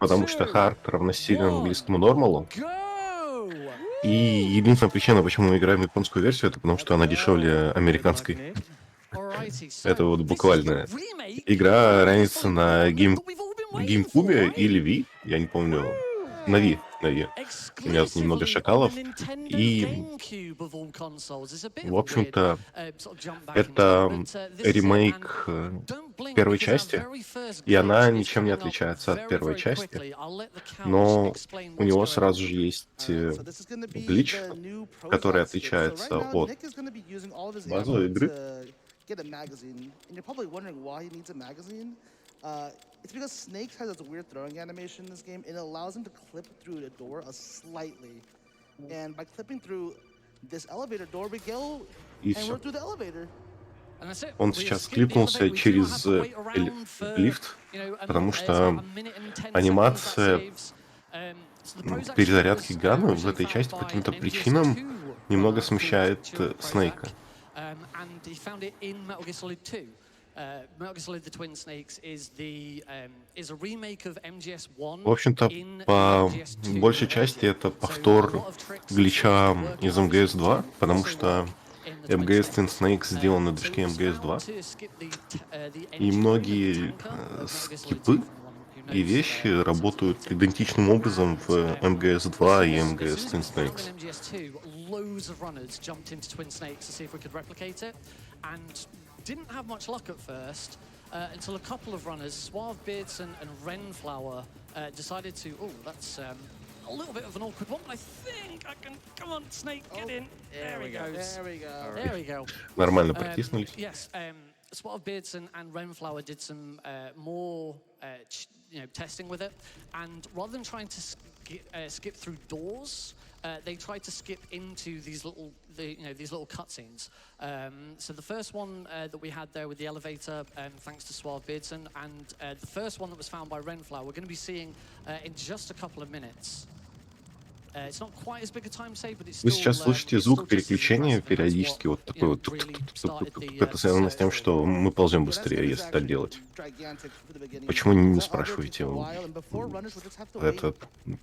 потому что hard равносилен английскому нормалу. Go! И единственная причина, почему мы играем японскую версию, это потому что она дешевле американской. Alrighty, Это so вот this is the буквально. remake of Игра Metal Gear ранится Solid на 1 that we've all been waiting for, GameCube right? или Wii, я не помню. На Woo! Wii. У меня тут немного Exclusively on the шакалов. Nintendo И, GameCube of all consoles. It's a bit в of a weird общем-то, sort of jump back in time, это but this is it. And ремейк don't blink первой because our части, very first и она glitch is ничем не coming up отличается от very, первой very части, quickly. I'll let the couch но explain у what's него going on. сразу же есть Alright, so this is gonna be глич, the new который Prozac skip. So right отличается now, от Nick is gonna be using all of his базовой ammo игры. to get a magazine, and you're probably wondering why he needs a magazine. It's because Snake has this weird throwing animation in this game, and it allows him to clip through the door slightly. And by clipping through this elevator door, we go И and все. we're through the elevator. And that's it. Он We сейчас escape the кликнулся elevator. We do not have через to wait around for, лифт, потому it's about что a minute and 10 seconds that анимация saves. So the Prozac skip перезарядки was Гана в originally этой found части по by каким-то an причинам MGS2 немного runner called смущает Prozac, Снейка. and he found it in Metal Gear Solid 2. Metal Gear Solid: The Twin Snakes is a remake of MGS1 В общем-то, in по MGS2. большей части это So a повтор lot of tricks and глича skills that work из in Metal Gear МГС-2, Solid 2 потому also что work in the Twin МГС Twin Snakes. Snakes сделан на So движке it was МГС-2, found to skip the и engine room and the многие tanker of Metal Gear Solid 2 скипы for anyone who и knows вещи Metal Gear Solid работают 2. идентичным образом в МГС-2 и As МГС soon as it Twin was found Snakes. in MGS2, loads of runners jumped into Twin Snakes to see if we could replicate it, and didn't have much luck at first until a couple of runners, Suave Beards and Renflower, decided to. Oh, that's a little bit of an awkward one, but I think I can. Come on, Snake, get in. There he goes. There we go. There we go. Нормально протиснулись. Yes, Suave Beards and Renflower did some more testing with it, and rather than trying to skip through doors, they tried to skip into these little cutscenes. So the first one that we had there with the elevator, thanks to Suave Beardson, and the first one that was found by Renflower, we're going to be seeing in just a couple of minutes. It's not quite as big a time save, but it's still, Вы сейчас слышите it's звук still just as переключения impressive, and that's периодически, what, вот такой вот really started the это связано с тем, search что for. мы ползем Yeah, that's быстрее, gonna если так actually делать. gigantic for the beginning. Почему не So I'll be with you спрашивайте? for a while, and before runners will just have to wait Это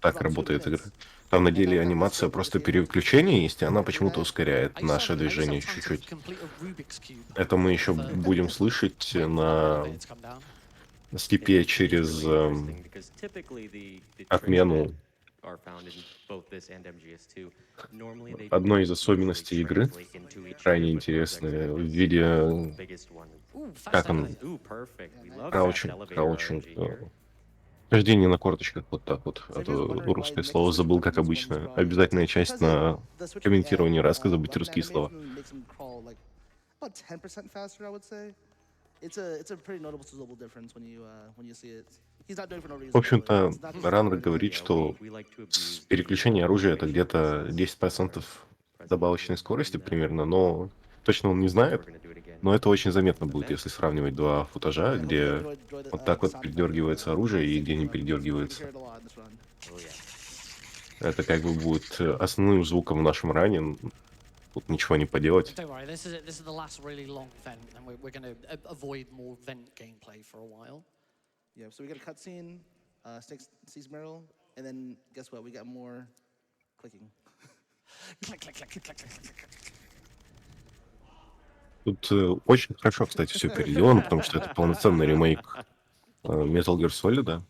так about 2 работает игра. minutes. Там на And деле I'll анимация skip просто this here. переключения есть, и она почему-то that. ускоряет I used to наше have движение time to чуть-чуть. complete a Rubik's Cube Это мы еще for будем слышать waiting for that на elevator to come down. степи через отмену одной из особенностей игры, крайне интересной, в виде, Ooh, fast как он, elevator. краучинг, хождение на корточках, вот так вот. So if Это you're wondering why русское Nick слово switched забыл, как buttons when he's обычно. running, Обязательная it's часть because на the switching комментировании RUSC, забыть button русские слова. animation makes him crawl like about 10% faster, I would say. It's a pretty noticeable difference when you see it. He's not doing it for no reason. В общем-то, by the way. It's not just Раннер for говорит, anything. что переключение оружия это где-то 10% добавочной скорости примерно, но точно он не знает. Но это очень заметно будет, если сравнивать два футажа, Yeah, где hopefully you enjoyed вот the так вот sound effect. передергивается оружие и где не We передергивается. heard a lot in this run. Это как бы будет основным звуком в нашем ране. Тут ничего не поделать. Don't worry, this is the last really long vent, and we're going to avoid more vent gameplay for a while. Yeah, so we got a cutscene, Snake sees Meryl, and then guess what? We got more clicking. Click, click, click, click, click, click, click, click. Тут очень хорошо, кстати, все переделано, потому что это полноценный ремейк Metal Gear Solid, да,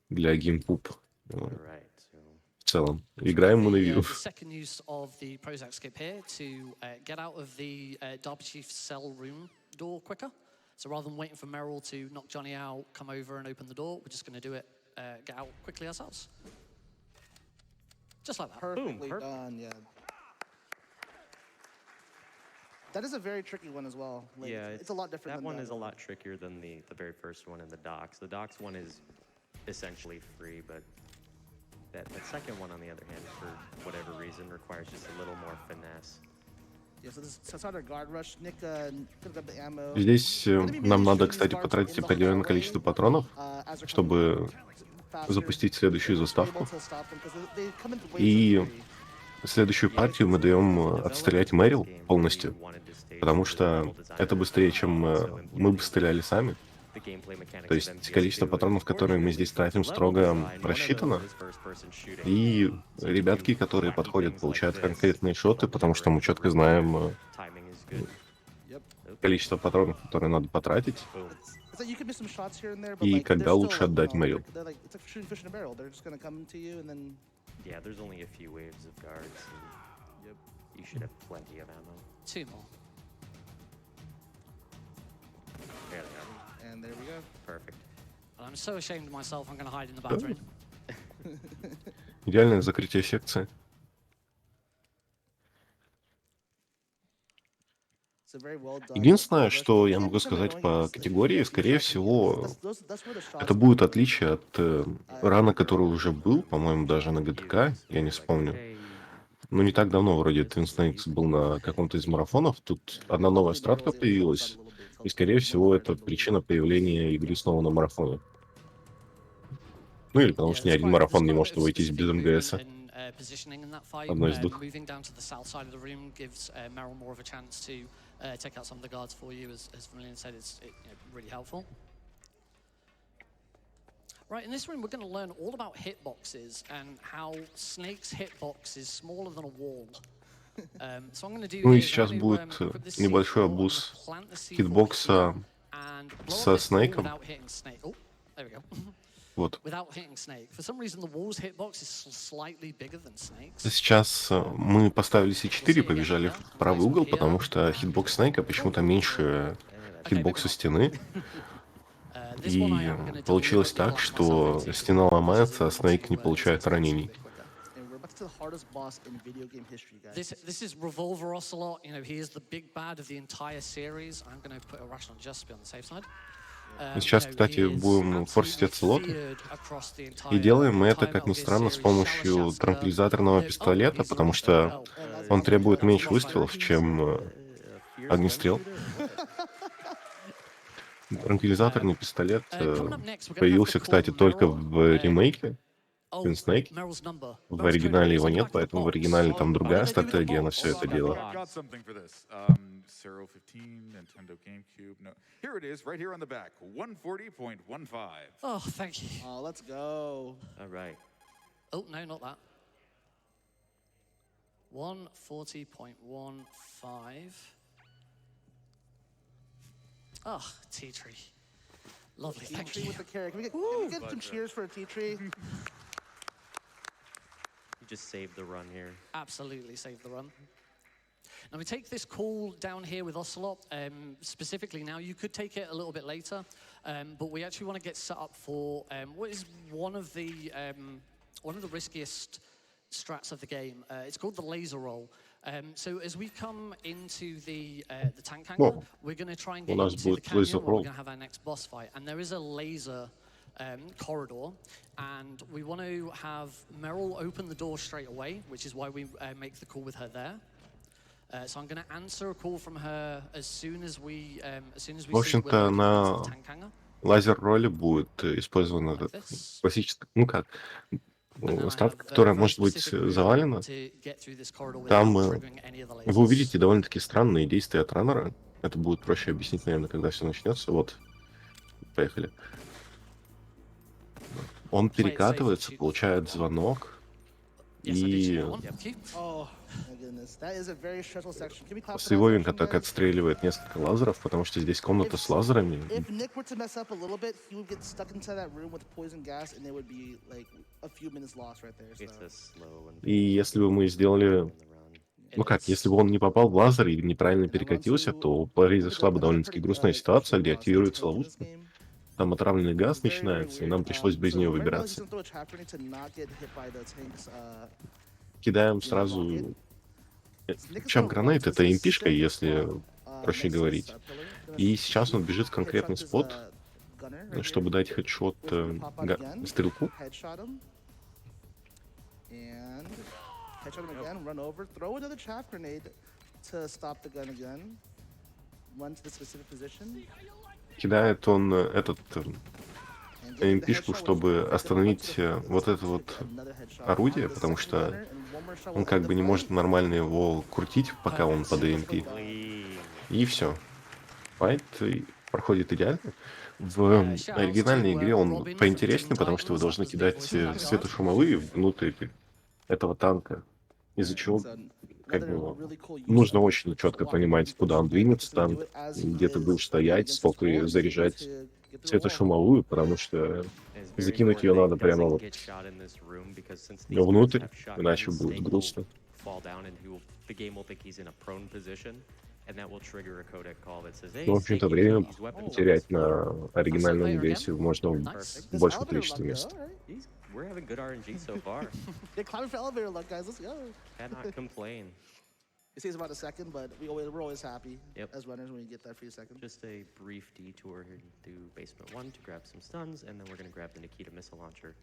для GameCube в целом. Играем мы на The Wii. second use of the Prozac skip here to get out of the Derby Chief's cell room door quicker. So rather than waiting for Meryl to knock Johnny out, come over and open the door, we're just going to do it, get out quickly ourselves. Just like that. Perfectly done, yeah. That is a very tricky one as well. Like, Yeah, it's a lot different. That than one is a lot trickier than the very first one in the docks. The docks one is essentially free, but that second one, on the other hand, for whatever reason, requires just a little more finesse. Yeah, so this is our guard rush. Nick picked up the ammo. Здесь нам надо, кстати, потратить определенное количество патронов, чтобы запустить следующую заставку. И следующую партию мы даем отстрелять Мэрил полностью, потому что это быстрее, чем мы бы стреляли сами. the gameplay mechanics То of есть MGS2, количество патронов, которые мы здесь тратим, строго рассчитано. И ребятки, которые подходят, получают конкретные шоты, потому что мы четко знаем Yep. количество патронов, которые надо потратить, It's like you can miss some shots here and there, but и like когда they're still лучше like, отдать Мэрил. they're like it's like shooting fish in a barrel. They're just gonna come to you and then Yeah, there's only a few waves of guards, and yep. you should have plenty of ammo. 2 more. There they are. And there we go. Perfect. And I'm so ashamed of myself, I'm going to hide in the bathroom. Идеальное закрытие секции. It's a very well done. Единственное, что я могу сказать по категории, скорее всего, это будет отличие от рана, который уже был, по-моему, даже на ГТК, я не вспомню. Hey, Но не так давно вроде Twin Snakes был на каком-то из марафонов, тут одна новая стратка появилась, и, скорее всего, это причина появления игры снова на марафоне. Ну или потому что ни один марафон не может обойтись без МГС. Одно из двух. Moving down to the south side of the room gives Meryl more of a chance to take out some of the guards for you, as Vermilion said, it's really helpful. Right, in this room, we're going to learn all about hitboxes and how Snake's hitbox is smaller than a wall. So I'm going to do Ну и is I'm сейчас gonna, будет equip the небольшой C4, обуз I'm gonna plant the C4 хитбокса here and blow со up this wall Снейком. without hitting Snake. Oh, there we go. Вот. Without hitting Snake. For some reason, the wall's hitbox is slightly bigger than Snake's. Сейчас мы поставили C4, побежали в правый угол, потому что хитбокс Снейка почему-то меньше хитбокса стены. И получилось так, что стена ломается, а Снейк не получает ранений. And we're about to the hardest boss in video game history, guys. This is Revolver Ocelot. You know, he is the big bad of the entire series. I'm going to put a rational just to be on the safe side. Сейчас, кстати, будем форсить оцелоты. И делаем мы это, как ни странно, с помощью транквилизаторного пистолета, потому что он требует меньше выстрелов, чем огнестрел. Транквилизаторный пистолет появился, кстати, только в ремейке Twin Snake. В оригинале его нет, поэтому в оригинале там другая стратегия на все это дело. I've got something for this. Serial 15, Nintendo GameCube. No, here it is, right here on the back. 140.15. Oh, thank you. Oh, let's go. all right. Oh, no, not that. 140.15. Oh, tea tree. Lovely, Tea thank tree you. with the carrot. Can we get some cheers for a tea tree? You just saved the run here. Absolutely saved the run. Now we take this call down here with Ocelot, specifically now. You could take it a little bit later, but we actually want to get set up for what is one of the riskiest strats of the game. It's called the laser roll. So as we come into the tank hangar, Well, we're going to try and у get нас into the будет laser canyon where we're roll. going to have our next boss fight. And there is a laser corridor, and we want to have Meryl open the door straight away, which is why we make the call with her there. So I'm going to answer a call from her as soon as we В see that общем-то, we're looking на into the tank hangar. лазер-роле будет использована Like this. классическая, ну как, And then I статка, have которая very может быть specific route завалена. to get through this corridor Там without triggering any of the вы lasers. увидите довольно-таки странные действия от раннера. Это будет проще объяснить, наверное, когда все начнется. Вот, поехали. Он перекатывается, получает звонок, Yes, I did и shoot one. Thank you. Oh my goodness, that is a very stressful section. Can we clap for с that его section, винка так guys? отстреливает несколько лазеров, потому что здесь комната с лазерами. If Nick were to mess up a little bit, he would get stuck inside that room with poison gas, and it would be like a few minutes lost right there. It's So. a slow and И если бы мы сделали... in the run. Ну как, если бы он не попал в лазер и неправильно перекатился, то произошла бы довольно-таки грустная ситуация, где активируется ловушка. Там отравленный газ начинается, и нам пришлось бы из нее выбираться. Кидаем сразу... Чем гранат? Это импишка, если проще говорить. И сейчас он бежит в конкретный спот, чтобы дать хедшот стрелку. Headshot him again, run over, throw another chaff grenade to stop the gun again. Run to the specific position. Кидает он этот And get the импишку, headshot, чтобы which остановить will вот это вот another headshot. орудие, The потому second что gunner, and one more shot он will как end бы the не fight. может нормально его крутить, пока он под EMP. Clean. И все. Файт проходит идеально. В Shout outs оригинальной to игре он Robin from Teen поинтереснее, потому что вы Titans. That должны was the big кидать voice in that guy. светошумовые внутрь этого танка, из-за чего So как another бы really cool use нужно of it очень for четко blocking понимать, куда он defenses, right? двинется Because he's gonna там, do it as he где ты is будешь fighting стоять, against this сколько wall, ее and he's able заряжать to get through the wall. светошумовую, потому что And it's very закинуть ее important надо that he прямо doesn't вот get shot in this room because since these guys внутрь, have иначе shotguns, будет Snake will грустно. fall down and the game will think he's in a prone position, and that will trigger a codec call that says, Ну, "Hey, в Snake, общем-то, you can't время use weapons on this терять floor." на оригинальном later again. весе можно в Nice. This большем elevator количестве luck, мест. though, alright. We're having good RNG so far. Yeah, climbing for elevator luck, guys. Let's go. Cannot complain. It takes about a second, but we're always happy Yep. as runners when we get that free second. Just a brief detour here through basement 1 to grab some stuns, and then we're going to grab the Nikita missile launcher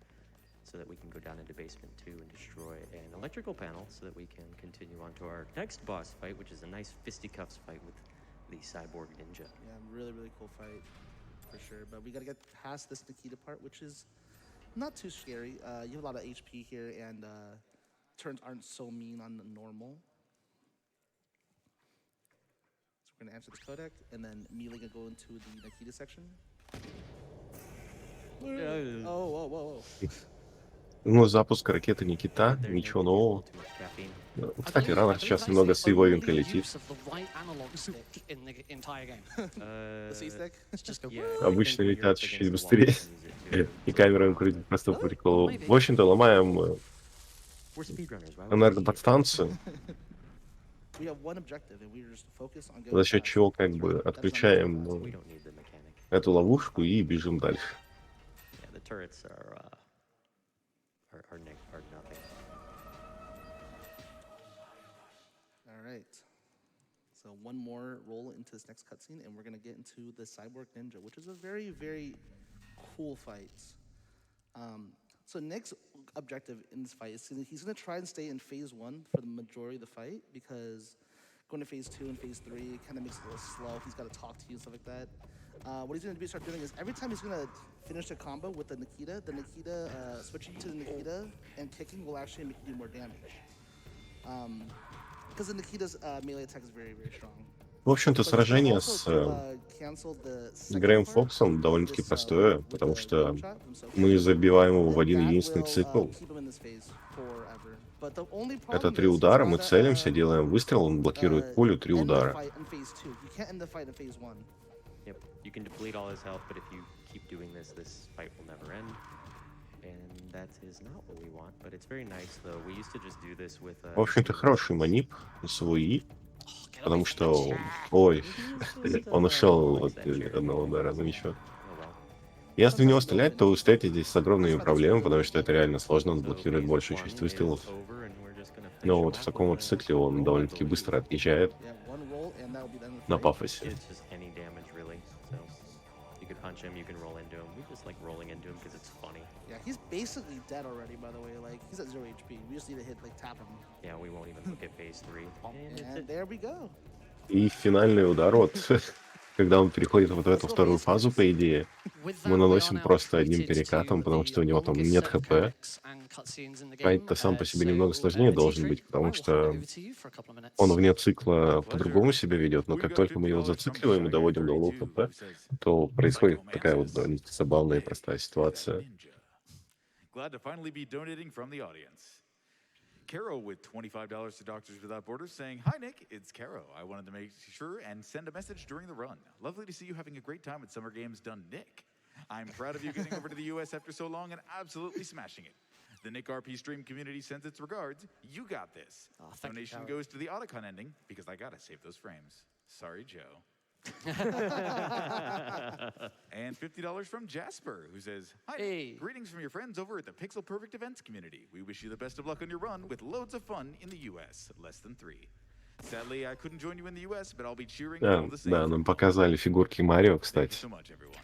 so that we can go down into basement 2 and destroy an electrical panel so that we can continue on to our next boss fight, which is a nice fisticuffs fight with the cyborg ninja. Yeah, really, really cool fight for sure. But we gotta get past this Nikita part, which is not too scary. You have a lot of HP here, and turns aren't so mean on the normal. So we're gonna answer this codec, and then immediately gonna go into the Nikita section. Oh, whoa, whoa, whoa. Ну, запуск ракеты Никита, But there, ничего a нового. little too much caffeine. Кстати, I раннер believe сейчас that's немного the сейвовенько only летит. use of the right analog stick in the entire game. The C-stick? It's just go. Yeah, I Обычно think when you're летят up чуть-чуть against the wall, быстрее. you can use it too. И камера им крутит просто по приколу. maybe. В общем-то, ломаем We're speedrunners. Why would we be here? энергоподстанцию, We have one objective, and we're just focused on за going счет fast. чего как That's бы right. That is отключаем We don't need the mechanic. эту ловушку и бежим дальше. Yeah, the turrets are nothing. All right. So one more roll into this next cutscene, and we're gonna get into the Cyborg Ninja, which is a very, very cool fight. So Nick's objective in this fight is he's gonna try and stay in phase 1 for the majority of the fight because going to phase 2 and phase 3 kind of makes it a little slow. He's got to talk to you and stuff like that. What he's gonna start doing is every time he's gonna finish the combo with the Nikita, switching to the Nikita and kicking will actually make you do more damage. Because the Nikita's melee attack is very, very strong. В общем-то, But he's gonna сражение also, с cancel the second Грэем part Фоксом with довольно-таки this, простое, with потому the что jump shot from Sophie. мы забиваем его в And один that единственный will, цикл. keep him in this phase forever. But the only Это problem 3 is he's удара, мы gotta, целимся, делаем выстрел, он блокирует пулю, 3 end the удара. fight in phase 2. You can't end the fight in phase 1. Yep, you can deplete all his health, but if you keep doing this, this fight will never end. And that is not what we want, but it's very nice though. We used to just do this with. В общем-то, хороший манип свой И, Get away потому from что, the ой, Just, он ушел like от that одного trigger. удара, ну ничего. Oh well. Если в него стрелять, то вы встретитесь с огромными проблемами, потому что это реально сложно, он So блокирует phase большую 1 часть is выстрелов. over, and we're just gonna Но finish вот him в off таком with вот a цикле он roll, I довольно-таки believe. быстро отъезжает Yeah, one roll, and that'll be the end of the на fight. пафосе. It's just any damage really. So you could punch him, you can roll into him. We just like rolling into him because it's funny. Yeah, he's basically dead already, by the way. Like, he's at 0 HP. We just need to hit, like, tap him. Yeah, we won't even look at phase 3. And it's And there we go. И финальный удар, вот, когда он переходит вот в эту вторую фазу, по идее, With мы that, we are наносим now просто одним treated перекатом, to потому the что у него там longest нет set of ХП. codec and cutscenes in the game. Файт-то сам по себе немного So, сложнее должен T3, быть, потому I will hand it что over to you for a couple of minutes. он вне цикла My по-другому pleasure. себя ведет, но We've как got только мы его $50 from зацикливаем и доводим до лоу Shy32, ХП, who says, то like происходит Romances, такая вот довольно забавная и простая live ситуация. ninja. Glad to finally be donating from the audience. Caro with $25 to Doctors Without Borders saying, "Hi Nick, it's Caro. I wanted to make sure and send a message during the run. Lovely to see you having a great time at Summer Games done, Nick. I'm proud of you getting over to the US after so long and absolutely smashing it. The Nick RP stream community sends its regards. You got this. Oh, thank you, Donation Caro. goes to the Otacon ending because I gotta save those frames. Sorry, Joe." And $50 from Jasper, who says, "Hi, Hey. greetings from your friends over at the Pixel Perfect Events community. We wish you the best of luck on your run with loads of fun in the US, less than 3. Sadly, I couldn't join you in the US, but I'll be cheering Да, all the same. да, нам показали фигурки Марио, Thank you кстати. so much, everyone."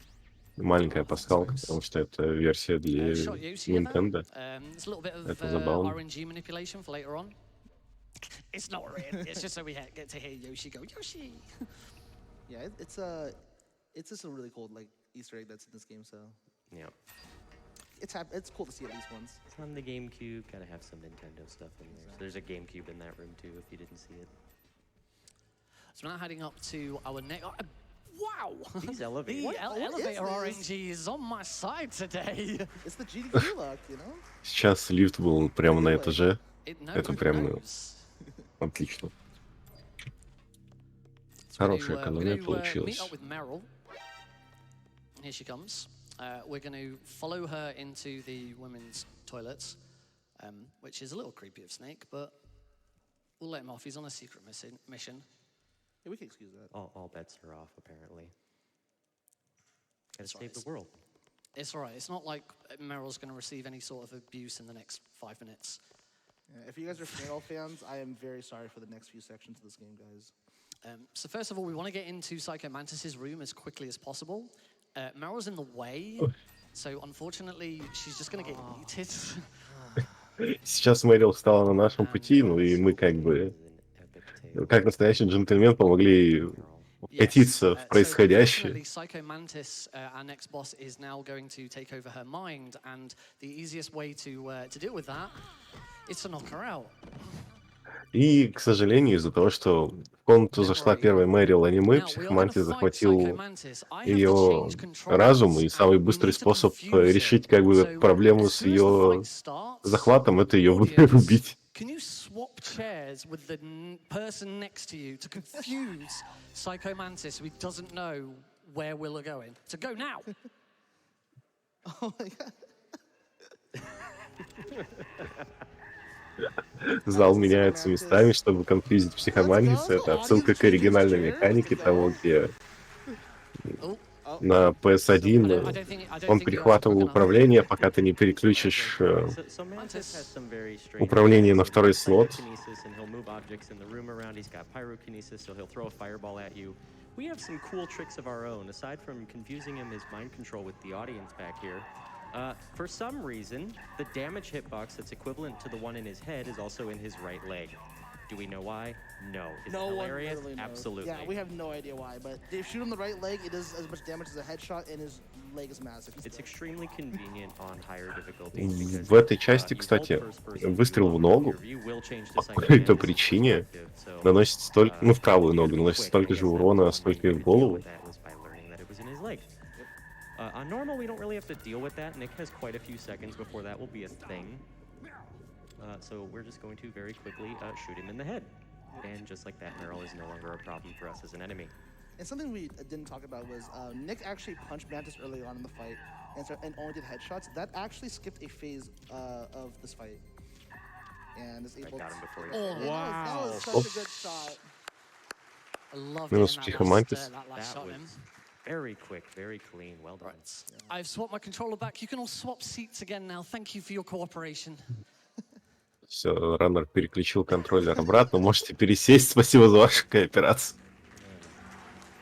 Маленькая пасхалка, потому что это версия для Shot Yoshi here, though. Nintendo. There's a little bit of Это забавно. RNG manipulation for later on. It's not real. It's just so we get to hear Yoshi go, Yoshi! Yeah, it's just a really cool, like, Easter egg that's in this game, so Yeah. it's cool to see at least once. It's on the GameCube. Gotta have some Nintendo stuff in there. So there's a GameCube in that room too, if you didn't see it. So we're now heading up to our next. Wow! These The elevators. What is elevator this? RNG is on my side today. It's the GDQ luck, you know? Сейчас лифт был прямо на этаже. It knows. Это It прям knows. отлично. So Хорошая we're экономия gonna meet получилась. up with Meryl. Here she comes. We're going to follow her into the women's toilets, which is a little creepy of Snake, but we'll let him off. He's on a secret mission. Yeah, we can excuse that. All bets are off, apparently. Gotta That's save right. the world. It's all right. It's not like Meryl's going to receive any sort of abuse in the next 5 minutes. Yeah, if you guys are Meryl fans, I am very sorry for the next few sections of this game, guys. So first of all, we want to get into Psycho Mantis's room as quickly as possible. Meryl's in the way, so unfortunately, she's just going to get yeeted. Сейчас Мэрил встала на нашем пути, ну и мы как бы, как настоящий джентльмен, помогли вкатиться в происходящее. So Psycho Mantis, our next boss, is now going to take over her mind, and the easiest way to deal with that is to knock her out. И, к сожалению, из-за того, что в комнату зашла первая Мэрил, а не мы, Психомантис захватил ее разум, и самый быстрый способ решить как бы проблему с ее захватом — это ее убить. Can you swap chairs with the person next to you to confuse Psycho Mantis so he doesn't know where we're going? So go now! Oh my god. Зал меняется местами, чтобы конфьюзить психомантиса. Это отсылка к оригинальной механике того, где на PS1 он перехватывал управление, пока ты не переключишь управление на второй слот. We have some cool tricks of our own, aside from confusing him, his mind control with the audience back here. For some reason, the damage hitbox that's equivalent to the one in his head is also in his right leg. Do we know why? No. Is it hilarious? Absolutely. Yeah, we have no idea why, but if you shoot him the right leg, it does as much damage as a headshot, and his leg is massive. It's extremely convenient on higher difficulties. В этой части, кстати, выстрел в ногу по какой-то причине наносит столько, ну, в правую ногу наносит столько же урона, сколько и в голову. On normal, we don't really have to deal with that. Nick has quite a few seconds before that will be a thing. So we're just going to very quickly shoot him in the head. And just like that, Meryl is no longer a problem for us as an enemy. And something we didn't talk about was Nick actually punched Mantis early on in the fight and only did headshots. That actually skipped a phase of this fight. And is able got him before he Oh, wow. That was such a good shot. I love Minus getting Psihomantис. that last shot in. Very quick, very clean. Well done. Right. I've swapped my controller back. You can all swap seats again now. Thank you for your cooperation. Все, раннер переключил контроллер обратно. Можете пересесть. Спасибо за вашу кооперацию.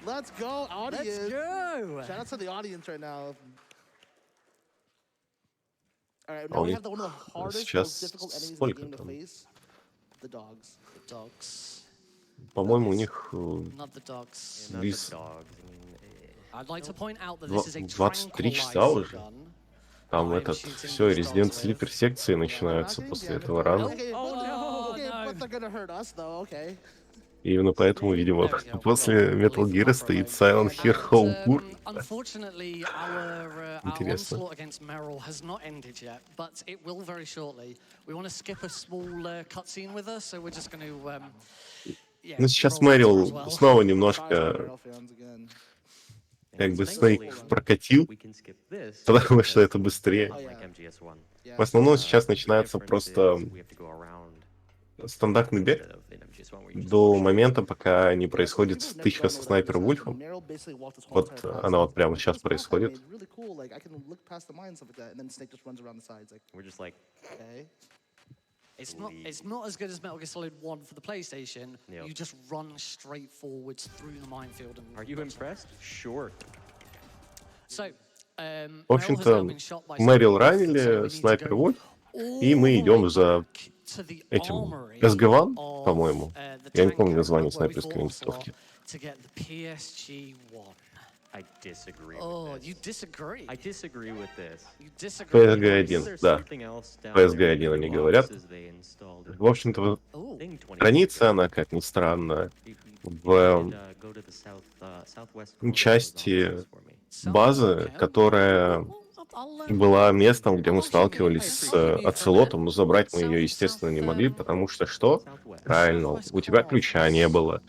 Let's go, audience. Let's go! Shout out to the audience right now. All right, now we have one of the hardest, most difficult enemies in the game to face. The dogs. The dogs. По-моему, у них Not the dogs. Not This- the dogs. I mean, I'd like to point out that this is a 23 часа tranquilizer уже. gun. Там этот, все, резидент слипер секции начинаются после этого рана. Okay, Oh, no, okay, no. but they're gonna hurt us though. Okay. И именно поэтому, видимо, There we go. после Metal Gear стоит Silent Hill Home Tour. Unfortunately, our Интересно. onslaught against Meryl has not ended yet, but it will very shortly. We want to skip a small cutscene with her, so we're just going to. Yeah, Ну, сейчас roll into her Мэрил as well. снова Sorry, немножко, Meryl fans again. как бы, thankfully, Снейк прокатил, we can skip this потому что because это быстрее. unlike MGS1, Yeah. В основном the сейчас начинается difference просто is we have to go around стандартный бег instead of in MGS1 where you just до push. момента, пока не Yeah, происходит people who've never стычка done со know снайпер that is, Вульфом. Meryl basically walked this whole Вот entire path она вот like, прямо "This сейчас path I происходит. made really cool. Like I can look past the mine and stuff like that, and then Snake just runs around the sides. Like, We're just like, okay. It's not as good as Metal Gear Solid 1 for the PlayStation. Yep. You just run straight forwards through the minefield. And are you impressed? Sure. So, В Meryl has now общем-то, been shot by Мэрил Sniper Wolf, so we ранили, need to снайпер go Вульф, all и мы the идем way за back to the этим armory SG-1, of, по-моему. the Я не tank помню area название where we снайперской fought винтовки. to get the PSG-1. I disagree Oh, with you this. disagree? I disagree with this. You disagree? PSG-1, There's да. something else down PSG-1 there in они the говорят. boxes they installed. В общем-то, Ooh. Thing 20 хранится она, как ни странно, You в Go to the southwest corner of those части offices for me. базы, Okay. которая I'll была местом, где мы I'll shoot you. сталкивались с I'll shoot you for a bit. оцелотом, но забрать мы ее, South, естественно, не south, могли, потому что что? Southwest. Правильно, southwest у тебя corner ключа не office. было.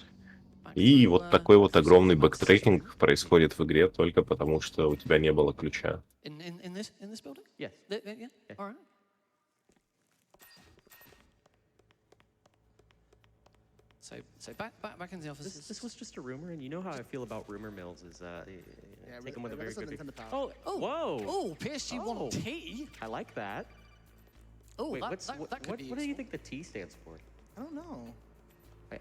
Back И through, вот такой вот through огромный safety box system. бэктрекинг происходит в игре только потому, что у тебя не было ключа. In this building? Yes. Yeah. Yeah. All right. So back in the office. This was just a rumor, and you know how I feel about rumor mills is take them with a very that's good. something to power. Oh, whoa! Oh, PSG Oh. 1T. I like that. Oh, Wait, that could what be do you useful. think the T stands for? I don't know.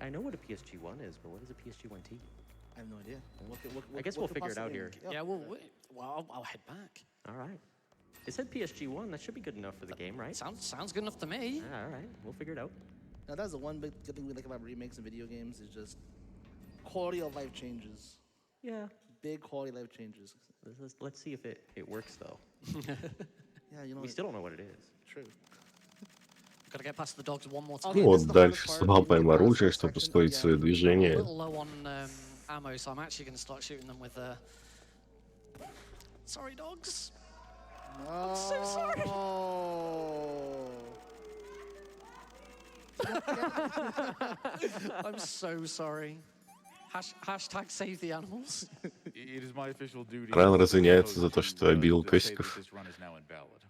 I know what a PSG1 is, but what is a PSG1T? I have no idea. I guess we'll figure it out here. Yeah, well, I'll head back. All right. It said PSG1. That should be good enough for the game, right? Sounds good enough to me. All right, we'll figure it out. Now that's the one big good thing we like about remakes and video games is just quality of life changes. Yeah. Big quality of life changes. Let's see if it works though. Yeah, you know. We still don't know what it is. True. Gotta get past the dogs one more time. Okay, Ну this is вот the hardest дальше part, слабаем getting past оружие, this чтобы section ускорить again. свои A движения. little low on ammo, so I'm actually gonna start shooting them with. Sorry, dogs. I'm so sorry. I'm so sorry. Hashtag save the animals. It is my official duty. Ран as извиняется host за то, to, что обидел to say that песиков. this run is now invalid.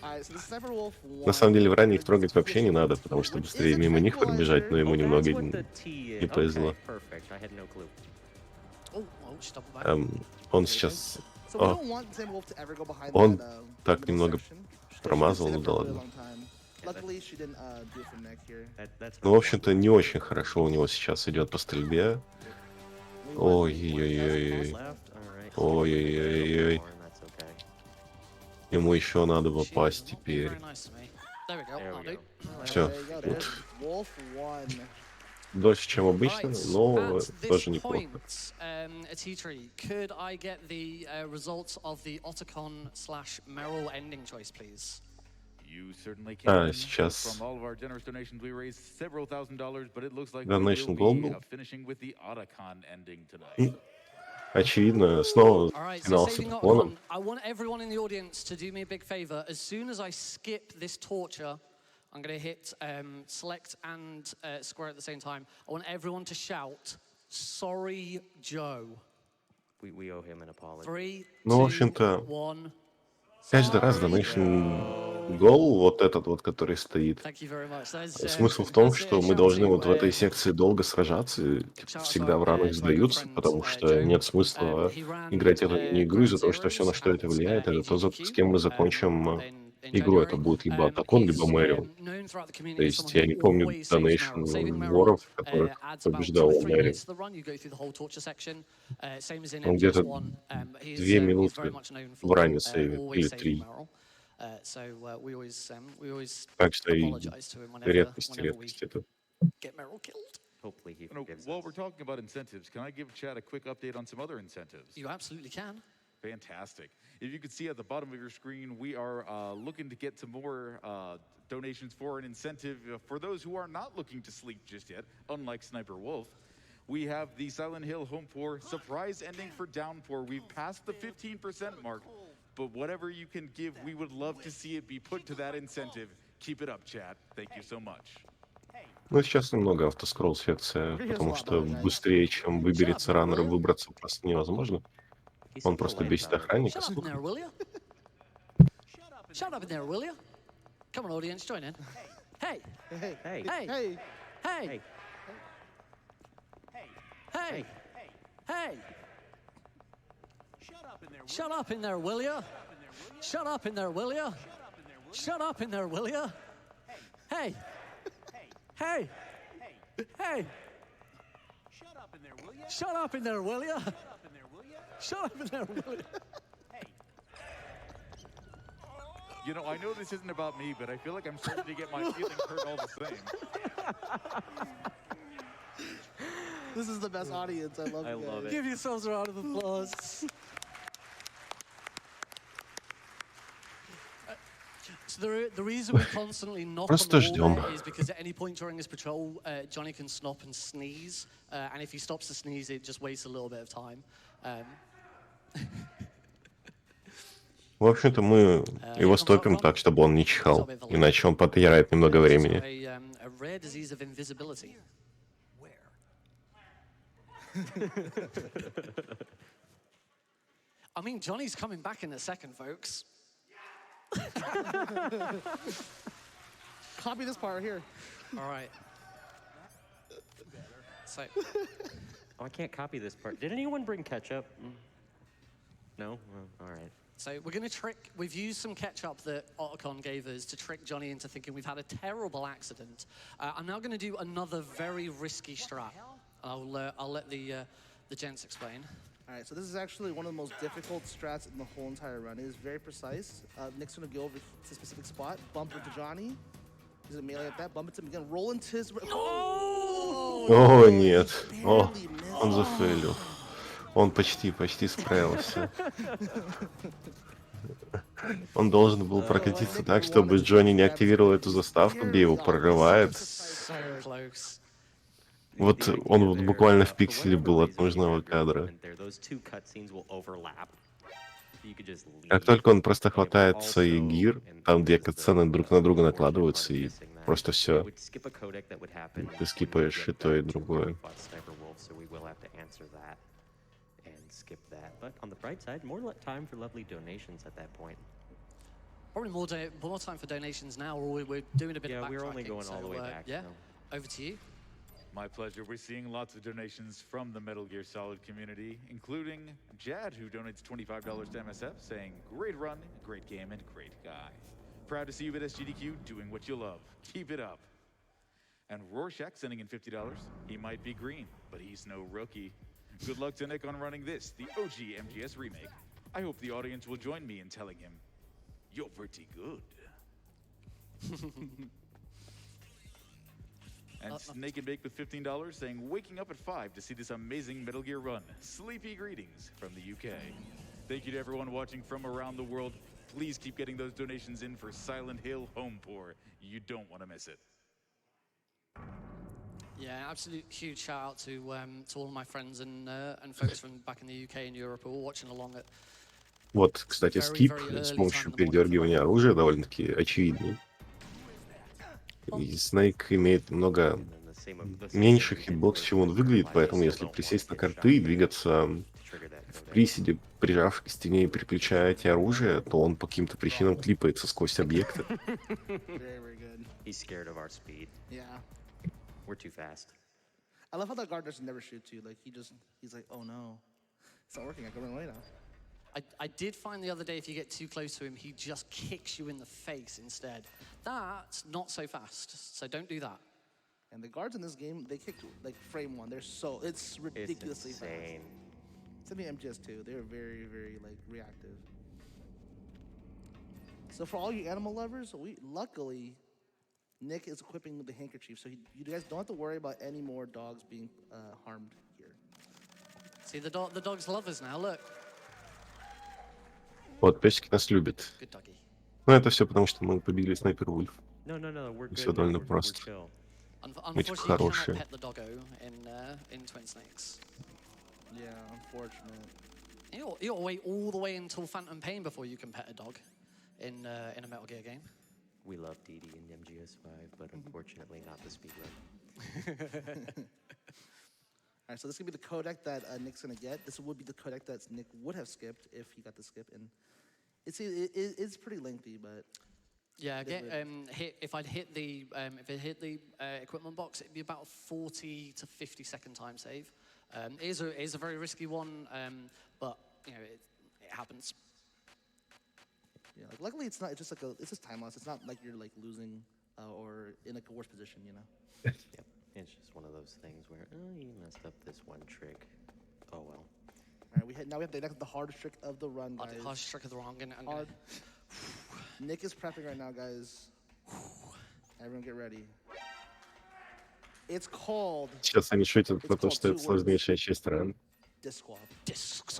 Alright, so the Sniper Wolf На самом деле в ране их won. трогать вообще не надо, потому что Which is быстрее a мимо них tranquilizer. пробежать, но ему Oh, немного that's what the T is. не повезло. Okay, perfect. I had no clue. Oh, just double back. Он сейчас So we don't want Sniper Wolf to ever go behind Он that, так middle немного section. She промазал, stayed ну there да for a really ладно. long time. Luckily, she didn't do it from neck here. That's Ну, в общем-то, не очень хорошо у него сейчас идет по стрельбе. We want- Ой-ой-ой-ой. left. All right. Ой-ой-ой-ой. That's okay. Ему еще надо She попасть is not being теперь. very nice to me. There we go. There That'll we do. go. Всё. There you go, there's Wolf won. Дольше, чем обычно, Right, но at this тоже неплохо. point, T-Tree, could I get the results of the Otacon/Merrill ending choice, please? You certainly can. Сейчас From all of our generous donations, we raised several $1,000s, but it looks like Donation we goal will be был. finishing with the Otacon ending tonight. Очевидно, снова All right, so финал с saving Otacon. Otacon, I want everyone in the audience to do me a big favor. As soon as I skip this torture, I'm going to hit select and square at the same time. I want everyone to shout, "Sorry, Joe." We owe him an apology. 3, Ну, в 2, общем-то, 1. каждый раз Donation Goal, вот этот вот, который стоит, Thank you very much. смысл в том, that's что a мы shout должны to, вот в этой секции долго сражаться, и shout out всегда в to ранах our good сдаются, friend, потому что Joe. нет смысла He ran играть эту мини-игру из-за того, что все, на что это Zeros влияет, at это то, с кем мы закончим in игру. January. Это будет либо Атакон, либо Мэрио. Known throughout the community То as есть someone я who не помню always saves Donation Merrill. Saving Merrill, воров, которых adds about 2 побеждал or 3 Мэрио. minutes to the run. You go through the whole torture section. Same as in Он где-то MGS1. 2 He's минуты very much known в for ране сейвит, always или saving 3. Merrill. So we always Так что и apologize to him whenever редкость we это. get Merrill killed. Hopefully he You know, forgives while us. we're talking about incentives, can I give Chad a quick update on some other incentives? You absolutely can. Fantastic. If you can see at the bottom of your screen, we are looking to get some more donations for an incentive for those who are not looking to sleep just yet, unlike Sniper Wolf. We have the Silent Hill Home 4 surprise ending for Downpour. We've passed the 15% mark, but whatever you can give, we would love to see it be put to that incentive. Keep it up, Chad. Thank you so much. Ну, сейчас немного автоскролл секция, потому что быстрее, чем выберется раннер, выбраться просто невозможно. He's Он such a просто lamb бесит ballad. охранника. Shut up in Слушай, there, will you? Shut up in there, will you? Come on, audience, join in. Hey, Hey, Hey. hey, hey, hey, hey, hey. Shut up in there, will you? Shut up in there, will you? Shut up in there, will you? Hey, hey, hey. Shut up in there, will you? Shut up in there, will you? Shut up in there, will you? You know, I know this isn't about me, but I feel like I'm starting to get my feelings hurt all the same. this is the best audience. I love I you guys. love it. Give yourselves a round of applause. So the reason we constantly knock on Просто the wall ждем. there is because at any point during his patrol, Johnny can stop and sneeze, and if he stops to sneeze, it just wastes a little bit of time. В общем-то, мы его Here on стопим Falcon, так, чтобы он не it's got a чихал. bit of a lag. Иначе он потеряет немного There's also времени. a rare disease of invisibility. I mean, Johnny's coming back in a second, folks. Copy this part right here. All right. So, Oh, I can't copy this part. Did anyone bring ketchup? No? Well, all right. so we're going to trick. We've used some ketchup that Otacon gave us to trick Johnny into thinking we've had a terrible accident. I'm now going to do another very risky strat. I'll let the gents explain. All right, so this is actually one of the most difficult strats in the whole entire run. It is very precise. Nick's gonna go over to a specific spot, bump into Johnny. He's gonna melee at that, bump into him again, roll into his. Oh! О, нет. О, Barely missed. он зафейлил. Он почти справился. Он должен был прокатиться так, чтобы Джонни не активировал эту заставку, где его прорывает. So close. Вот он вот буквально в пикселе был от нужного кадра. Как только он просто хватает свои гир, там две катсцены друг на друга накладываются, и просто все. Ты скипаешь и то, и другое. Probably more time for donations now, or we're doing a bit of Yeah, backtracking. we're only going all the way back. Yeah, so. over to you. My pleasure. We're seeing lots of donations from the Metal Gear Solid community, including Jad, who donates $25 to MSF, saying, "Great run, great game, and great guy. Proud to see you at SGDQ doing what you love. Keep it up." And Rorschach sending in $50. He might be green, but he's no rookie. Good luck to Nick on running this, the OG MGS remake. I hope the audience will join me in telling him, "You're pretty good." And Snake and Bake with $15 saying, "Waking up at 5 to see this amazing Metal Gear run. Sleepy greetings from the UK." Thank you to everyone watching from around the world. Please keep getting those donations in for Silent Hill Home Pour. You don't want to miss it. Yeah, absolute huge shout out to all of my friends and folks from back in the UK and Europe who are all watching along at. Вот, кстати, скип с помощью передергивания оружия довольно-таки очевидный. И Снейк имеет много меньше хитбокс, чем он выглядит, поэтому если присесть на карты и двигаться в приседе, прижав к стене и переключая эти оружия, то он по каким-то причинам клипается сквозь объекты. Very good. He's scared of our speed. Yeah. We're too fast. I love how that guard doesn't never shoot too. Like he's like, oh no, it's not working. I can run away now. I did find the other day if you get too close to him, he just kicks you in the face instead. That's not so fast, so don't do that. And the guards in this game, they kick like frame one. It's ridiculously It's fast. insane. Same thing MGS2. They're very, very like reactive. So for all you animal lovers, luckily Nick is equipping the handkerchief, so you guys don't have to worry about any more dogs being harmed here. See, the dogs love us now, look. Вот, песики нас любят. Good doggy. Но это все потому, что мы победили Снайпер Вульф. No, we're good. Всё довольно We're просто. chill. Unfortunately, you хорошие. cannot pet the doggo in Twin Snakes. Yeah, unfortunate. You gotta wait all the way until Phantom Pain before you can pet a dog in a Metal Gear game. We love DD in MGS5, but unfortunately not the speedrun. All right, so this is gonna be the codec that Nick's gonna get. This would be the codec that Nick would have skipped if he got the skip, and it's pretty lengthy, but Yeah, if I'd hit the equipment box, it'd be about a 40 to 50 second time save. It is a very risky one, but you know it happens. yeah, like luckily it's not. It's just time loss. It's not like you're like losing or in like a worse position, you know. Yep. It's just one of those things where, you messed up this one trick. Oh well. All right, now we have the hardest trick of the run, guys. Harsh trick of the wrong. Hard. Nick is prepping right now, guys. Everyone get ready. It's called Сейчас они шутят про то, что это сложнейшая часть ран. Disc Squad. Disc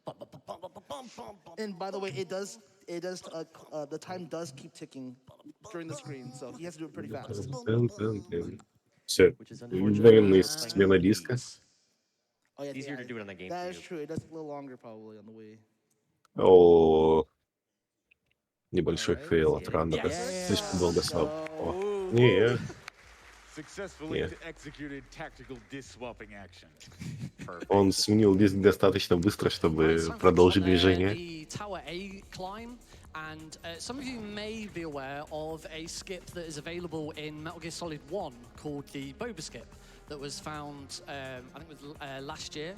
Oh man. And by the way, it it does. The time does keep ticking during the screen, so he has to do it pretty fast. Все. which is Мгновенная unfortunate. смена диска. Oh yeah, Easier to do it on the that is GameCube. true. It does take a little longer probably on the Wii. О, небольшой Alright, фейл let's от see. Рандера. Yes! Слишком долго Let's стал. go. О, не, Successfully Yeah. executed tactical disc swapping action. Perfect. он сменил диск достаточно быстро, Right, чтобы it's time for продолжить движение. the Tower A climb, and some of you may be aware of a skip that is available in Metal Gear Solid 1 called the Boba skip that was found, I think it was last year.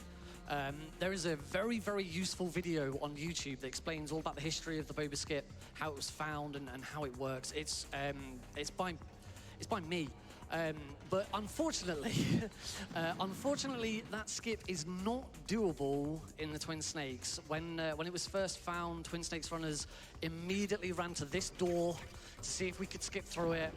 There is a very, very useful video on YouTube that explains all about the history of the Boba skip, how it was found, and how it works. It's by me. But unfortunately, unfortunately, that skip is not doable in the Twin Snakes. When it was first found, Twin Snakes runners immediately ran to this door to see if we could skip through it.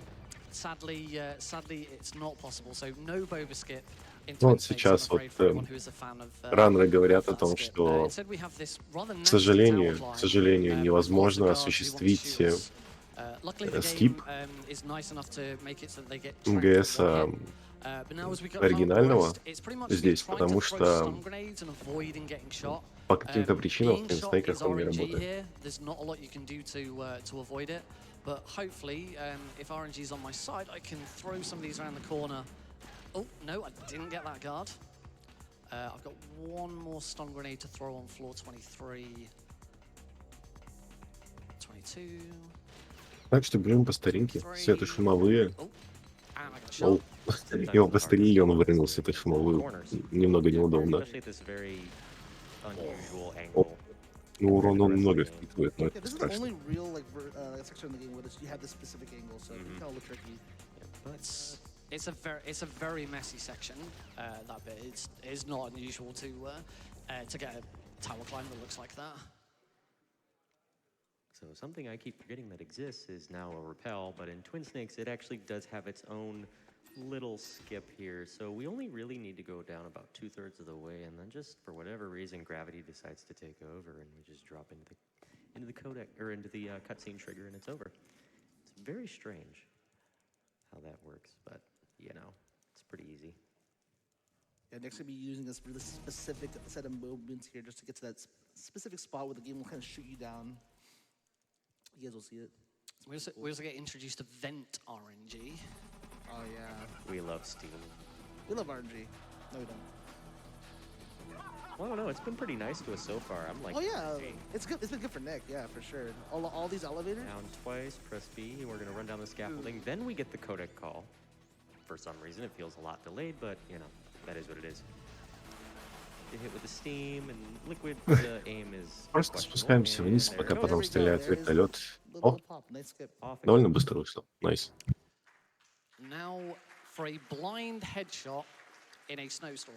Sadly, it's not possible. So no Boba skip in Ну, Twin вот Snakes, сейчас I'm afraid, вот for anyone who is a fan of раннеры говорят о that том, skip. что, Instead we have this rather к nasty tower сожалению, climb, невозможно lots of guards who want to осуществить shoot us. Luckily, the skip game is nice enough to make it so that they get МГС оригинального здесь, потому что по каким-то причинам в Twin он не работает. There's not a lot you can do to avoid it, but hopefully, if RNG is on my side, I can throw some of these around the corner. Oh no, I didn't get that guard. I've got one more stun grenade to throw on floor 23, 22. Так что берем по старинке, светошумовые. Oh, and I got Оу. shot. Его быстрее, и он вырынул светошумовую. Немного неудобно. Especially at this very unusual О, angle. ну, урон он много впитывает, но Yeah, это this is the страшно. only real section of the game where you have this specific angle, so it can kind of look tricky. It's a very messy section. That bit it's not unusual to get a tower climb that looks like that. So something I keep forgetting that exists is now a rappel, but in Twin Snakes it actually does have its own little skip here. So we only really need to go down about 2/3 of the way, and then just for whatever reason gravity decides to take over, and we just drop into the codec or into the cutscene trigger, and it's over. It's very strange how that works, but you know, it's pretty easy. Yeah, Nick's gonna be using this really specific set of movements here just to get to that specific spot where the game will kind of shoot you down. You guys will see it. We also get introduced to vent RNG. Oh yeah, We love Steam. we love RNG. No, we don't. Well, I don't know, it's been pretty nice to us so far. I'm like, Oh yeah, hey, it's good. It's been good for Nick. Yeah, for sure. All these elevators. down twice, press B, and we're gonna run down the scaffolding. Then we get the codec call. For some reason, it feels a lot delayed, but you know, that is what it is. Get hit with the steam and liquid. The aim is Просто questionable, спускаемся and вниз, there пока it потом goes. стреляет вертолет. О, Little pop, nice skip. Off it довольно goes. быстро вышло. Найс. Now for a blind headshot in a snowstorm.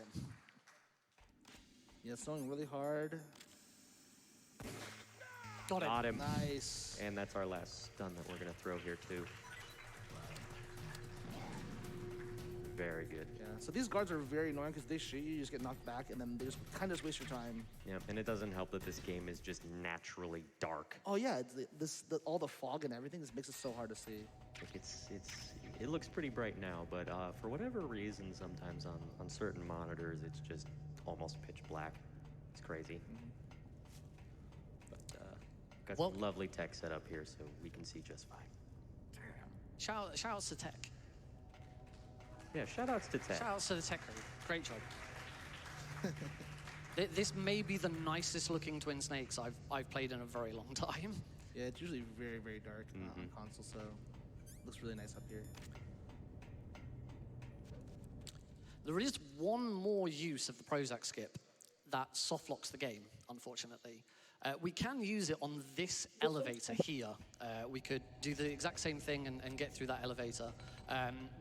Yeah, it's snowing really hard. Got it. Got him. Nice. And that's our last stun that we're gonna throw here too. Very good. Yeah. So these guards are very annoying because they shoot you, you just get knocked back, and then they just kind of just waste your time. Yeah, and it doesn't help that this game is just naturally dark. Oh yeah, all the fog and everything just makes it so hard to see. Like it looks pretty bright now, but for whatever reason, sometimes on certain monitors, it's just almost pitch black. It's crazy. But got Well- some lovely tech set up here, so we can see just fine. Shoutouts to tech. Yeah, shoutouts to tech. Shoutouts to the tech crew. Great job. This may be the nicest looking Twin Snakes I've played in a very long time. Yeah, it's usually very, very dark on console, so looks really nice up here. There is one more use of the Prozac skip that soft locks the game, unfortunately. We can use it on this elevator here. We could do the exact same thing and get through that elevator,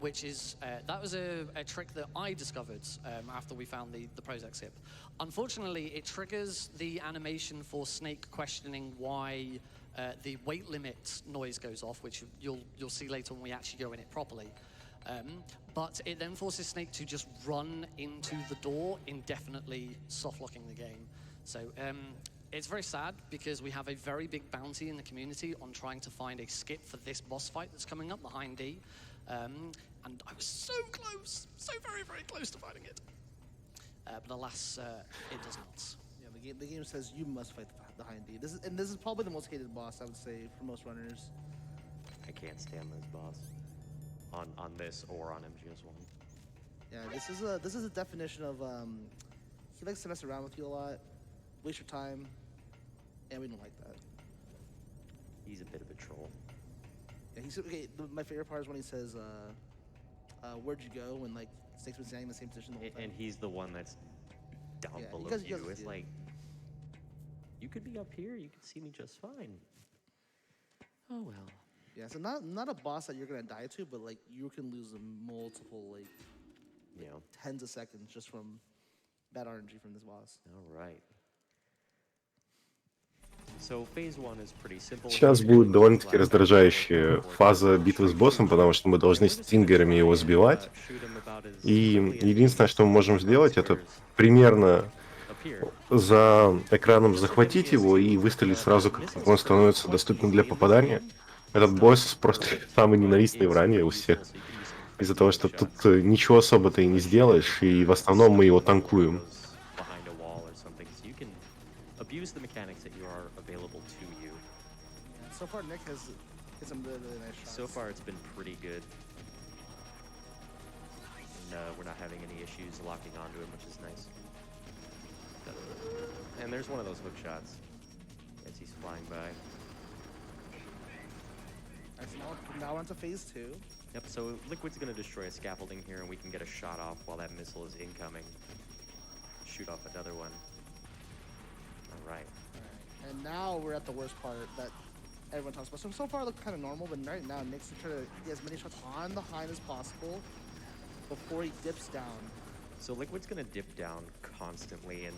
which is, that was a trick that I discovered after we found the Prozac skip. Unfortunately, it triggers the animation for Snake questioning why the weight limit noise goes off, which you'll see later when we actually go in it properly. But it then forces Snake to just run into the door, indefinitely soft locking the game. So It's very sad because we have a very big bounty in the community on trying to find a skip for this boss fight that's coming up behind D. And I was so close, so very, very close to finding it. But alas, it does not. Yeah, the game says you must fight the behind D. This is probably the most hated boss, I would say, for most runners. I can't stand this boss on this or on MGS1. Yeah, this is a definition of he likes to mess around with you a lot, waste your time, and we don't like that. He's a bit of a troll. Yeah, he's okay. My favorite part is when he says, "Where'd you go?" When like Snake's been standing in the same position the whole time. And he's the one that's down Yeah, below because he you. does- It's like, you could be up here, you could see me just fine. Oh well. Yeah, so not a boss that you're gonna die to, but like you can lose multiple like You know. tens of seconds just from bad RNG from this boss. All right. So phase 1 is pretty simple. Сейчас будет довольно-таки раздражающая фаза битвы с боссом, потому что мы должны стингерами его сбивать. И единственное, что мы можем сделать, это примерно за экраном захватить его и выстрелить сразу, как только он становится доступен для попадания. Этот босс просто самый ненавистный в ране у всех. Из-за того, что тут ничего особо-то и не сделаешь, и в основном мы его танкуем. Abuse the mechanics that you are available to you. Yeah, so far Nick has hit some really nice shots. So far it's been pretty good. And we're not having any issues locking onto him, which is nice. And there's one of those hook shots as he's flying by. Alright, now onto phase 2. Yep, so Liquid's gonna destroy a scaffolding here and we can get a shot off while that missile is incoming. Shoot off another one. Right. And now we're at the worst part that everyone talks about. So far it looked kind of normal, but right now Nick's trying to get as many shots on the hind as possible before he dips down. So Liquid's gonna dip down constantly, and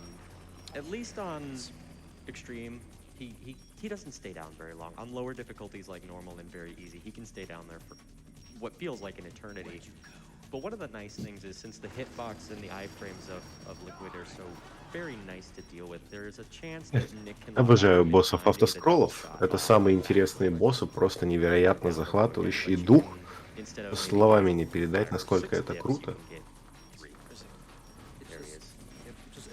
at least on extreme, he doesn't stay down very long. On lower difficulties like normal and very easy, he can stay down there for what feels like an eternity. But one of the nice things is, since the hitbox and the iframes of Liquid are so very nice to deal with, there is a chance that Nick can... Обожаю боссов автоскроллов. Это самые интересные боссы, просто невероятно захватывающие дух. Словами не передать, насколько это круто.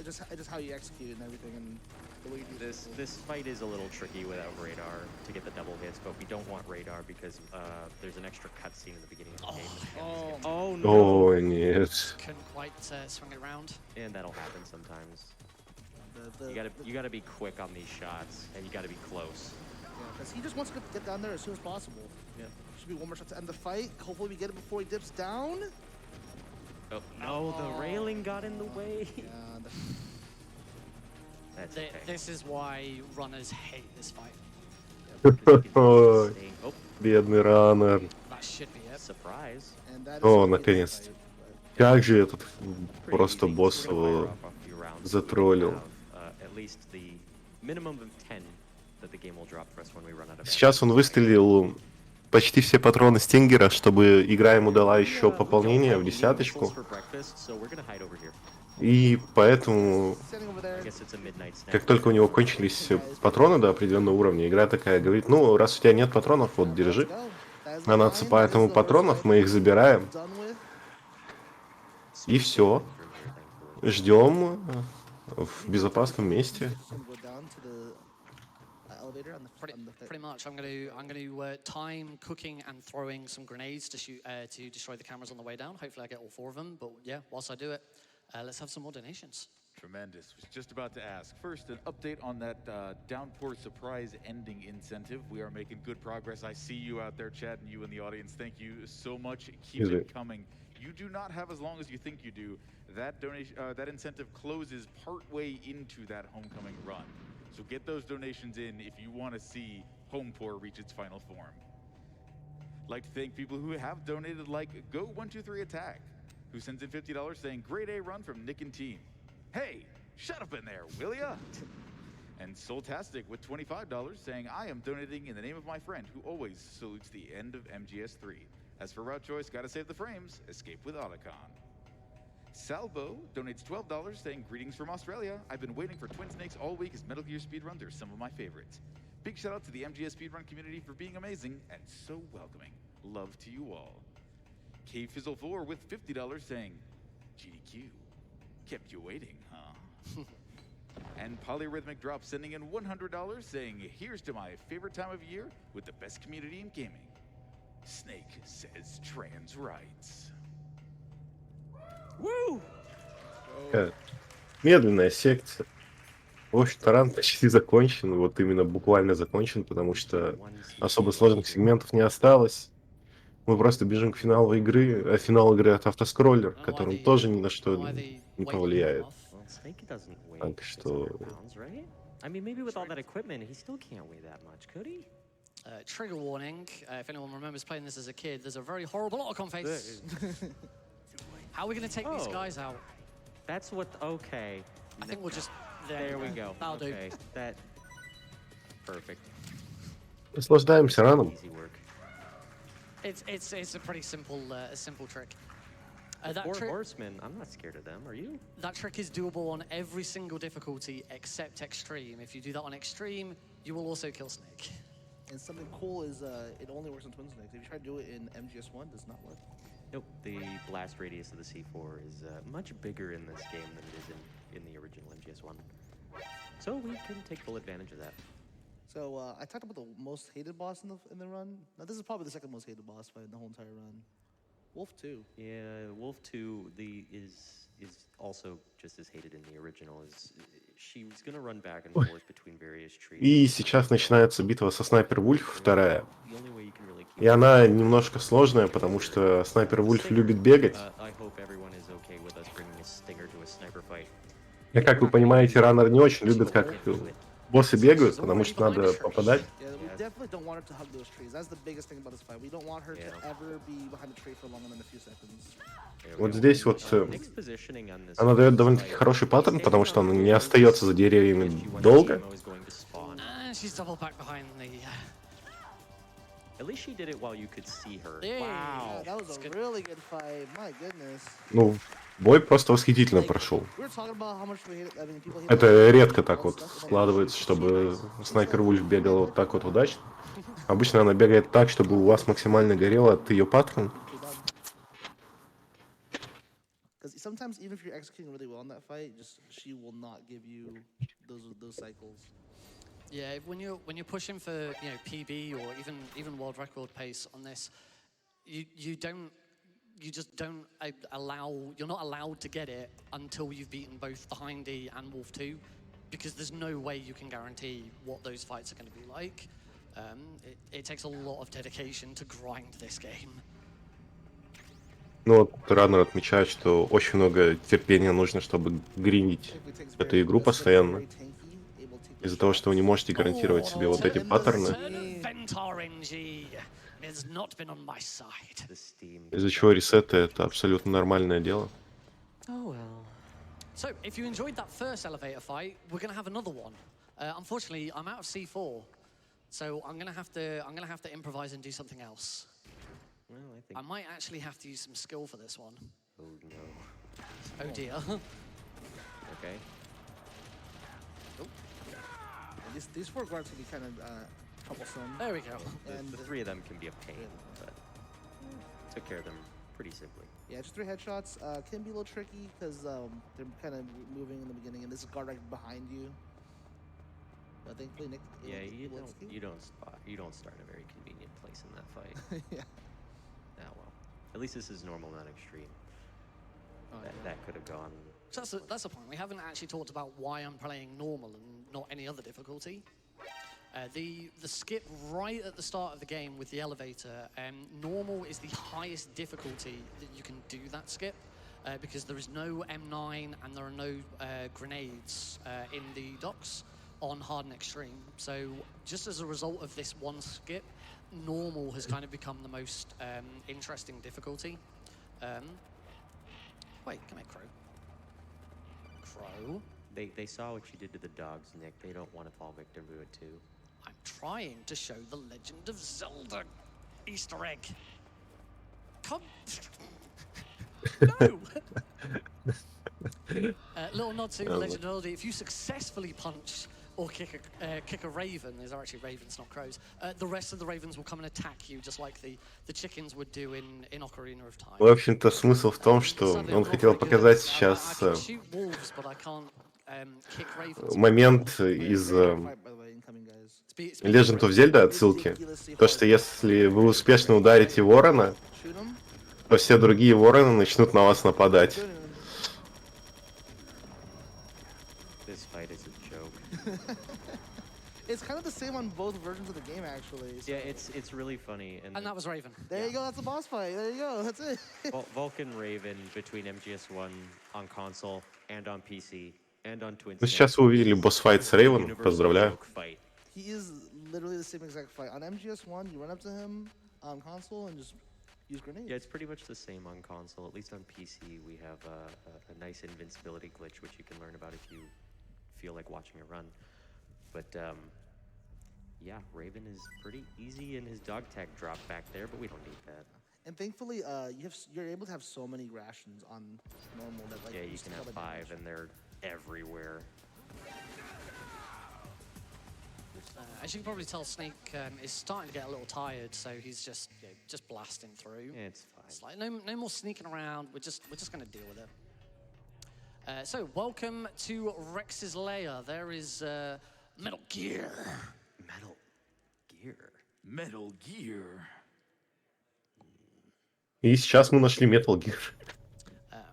It's just how you execute and everything, and the way you do This fight is a little tricky without radar to get the double hits, but we don't want radar because there's an extra cutscene in the beginning of the game. Oh no! О, нет. Couldn't quite swing it around. And that'll happen sometimes. the You gotta be quick on these shots, and you gotta be close. Yeah, because he just wants to get down there as soon as possible. Yeah. Should be one more shot to end the fight. Hopefully we get it before he dips down. Oh no, the railing got in the way. Yeah, That's okay. This is why runners hate this fight. Ой, Oh, бедный раннер. That should be it. surprise. and that is О, a great наконец-то. fight, but- Как же этот Pretty просто easy. босс We're gonna его fire off a few rounds. затроллил. We'll have, at least the minimum of 10 that the game will drop for us when we run out of Сейчас он выстрелил почти все патроны Стингера, чтобы игра ему дала еще пополнение в десяточку. И поэтому, Standing over there. как только у него кончились патроны до определенного уровня, игра такая говорит: ну, раз у тебя нет патронов, вот, держи. Let's go. That is Она the отсыпает line. This ему is the патронов, first мы их забираем, fight done with. и все. Ждем в безопасном месте. Just gonna go down to the elevator on the Pretty much. I'm going to time cooking and throwing some grenades to shoot to destroy the cameras on the way down. Hopefully, I get all 4 of them. But yeah, whilst I do it, let's have some more donations. Tremendous. Was just about to ask. First, an update on that downpour surprise ending incentive. We are making good progress. I see you out there, Chad, and you in the audience. Thank you so much. Keep Is it it? coming. You do not have as long as you think you do. That donation, that incentive closes partway into that homecoming run. So get those donations in if you want to see Homepour reach its final form. Like to thank people who have donated, like Go123 Attack, who sends in $50 saying, "Great A run from Nick and team." Hey, shut up in there, will ya? And Soultastic with $25 saying, "I am donating in the name of my friend who always salutes the end of MGS3. As for route choice, gotta save the frames, escape with Otacon." Salvo donates $12 saying, greetings from Australia. I've been waiting for Twin Snakes all week as Metal Gear speedruns are some of my favorites. Big shout out to the MGS speedrun community for being amazing and so welcoming. Love to you all. KFizzle4 with $50 saying, GDQ, kept you waiting, huh? And Polyrhythmic Drop sending in $100 saying, here's to my favorite time of year with the best community in gaming. Snake says trans rights. Woo! Медленная секция. В общем-то, ран почти закончен, вот именно буквально закончен, потому что особо сложных сегментов не осталось. Мы просто бежим к финалу игры, а финал игры — это автоскроллер, которым тоже ни на что не повлияет. Well, Snake doesn't weigh Так что 600 pounds, right? I mean, maybe with all that equipment, he still can't weigh that much, could he? Trigger warning, if anyone remembers playing this as a kid, there's a very horrible autocon face. How are we going to take these Oh. guys out? That's what. Okay. I think we'll just... There we go. That'll do. Okay. That. Perfect. наслаждаемся раном. Easy work. It's a pretty simple trick. The That Four trick Horsemen. I'm not scared of them. Are you? that trick is doable on every single difficulty except extreme. If you do that on extreme, you will also kill Snake. And something cool is it only works on Twin Snakes. If you try to do it in MGS1, it does not work. Nope. The blast radius of the C4 is much bigger in this game than it is in the original MGS1. So we can take full advantage of that. So I talked about the most hated boss in the run. Now this is probably the second most hated boss fight in the whole entire run. Wolf 2. Yeah, Wolf 2 is also just as hated in the original. She was gonna run back and forth between various trees. И сейчас начинается битва со Снайпер Вульф, вторая. The only way you can really keep И она немножко сложная, потому что Снайпер Вульф любит бегать. I hope everyone is okay with us bringing a stinger to a sniper fight. И как вы понимаете, раннер не очень любит, как боссы бегают, потому что надо попадать. Yeah, we definitely don't want her to hug those trees. That's the biggest thing about this fight. We don't want her to ever be behind the tree for longer than a few seconds. Вот здесь вот Nick's positioning on this она дает довольно-таки хороший паттерн, потому что она не остается за деревьями долго. is going to spawn. And she's double back behind the... At least she did it while you could see her. Yeah. Yeah, Wow. that was It's a good. really good fight. My goodness. Ну, бой просто восхитительно прошел. We were talking about how much we hate it. I mean, people hate Это it. редко так вот складывается, чтобы Снайпер Вульф бегала вот так вот удачно. Обычно она бегает так, чтобы у вас максимально горело от ее паттерн. Because sometimes even if you're executing really well in that fight, just she will not give you those cycles. Yeah, when you're pushing for PB or even world record pace on this, you just don't allow, you're not allowed to get it until you've beaten both the Hindy and Wolf 2, because there's no way you can guarantee what those fights are going to be like. It takes a lot of dedication to grind this game. Ну вот Раннер отмечает, что очень много терпения нужно, чтобы гриндить эту игру постоянно. Из-за того, что вы не можете гарантировать себе вот эти паттерны, The steam. из-за чего ресеты — это абсолютно нормальное дело. Oh well. So, if you enjoyed that first elevator fight, we're going to have another one. Unfortunately, I'm out of C4, so I'm going to have to improvise and do something else. Well, I think. I might actually have to use some skill for this one. Oh no. Oh dear. Okay. And these four guards can be kind of troublesome. There we go. And The three of them can be a pain, but took care of them pretty simply. yeah, just 3 headshots can be a little tricky because they're kind of moving in the beginning, and this is guard right behind you. But thankfully, Nick. Yeah, able to escape. you don't start a very convenient place in that fight. Yeah. Ah well. At least this is normal, not extreme. That could have gone. So that's the point. We haven't actually talked about why I'm playing normal and not any other difficulty. The skip right at the start of the game with the elevator, normal is the highest difficulty that you can do that skip, because there is no M9 and there are no grenades in the docks on hard and extreme. So just as a result of this one skip, normal has kind of become the most interesting difficulty. Wait, come here, Crow. Crow? They saw what you did to the dogs, Nick. They don't want to fall victim to it too. I'm trying to show the Legend of Zelda Easter egg. Come. No! Little nod to the Вот. legend earlier. If you successfully punch or kick a raven, these are actually ravens, not crows, the rest of the ravens will come and attack you, just like the chickens would do in Ocarina of Time. В общем-то, смысл в том, что Sadly, он I'm not хотел very good at показать this. I сейчас can shoot wolves, but I can't kick ravens. момент из Fight, by the way, incoming, guys. Legend of Zelda отсылки. То, что если вы успешно ударите ворона, Shoot him. то все другие вороны начнут на вас нападать. Shooting him. This fight is a joke. It's kind of the same on both versions of the game, actually. So Yeah, it's really funny. And that was Raven. there you go. That's the boss fight. There you go. That's it. Vulcan Raven between MGS1 on console and on PC and on Twin Ну, Snakes. сейчас вы увидели босс-файт с Рейвен, Universal поздравляю. joke fight. He is literally the same exact fight. On MGS1, you run up to him on console and just use grenades. Yeah, it's pretty much the same on console. At least on PC, we have a nice invincibility glitch, which you can learn about if you feel like watching a run. But yeah, Raven is pretty easy, and his dog tag dropped back there, but we don't need that. And thankfully, you're able to have so many rations on normal that like Yeah, you boost can the have cover 5, damage. and they're everywhere. As you can probably tell, Snake is starting to get a little tired, so he's just just blasting through. Yeah, it's It's fine. like no more sneaking around. We're just gonna deal with it. So welcome to Rex's lair. There is Metal Gear. Metal Gear. Metal Gear. И сейчас мы нашли Metal Gear.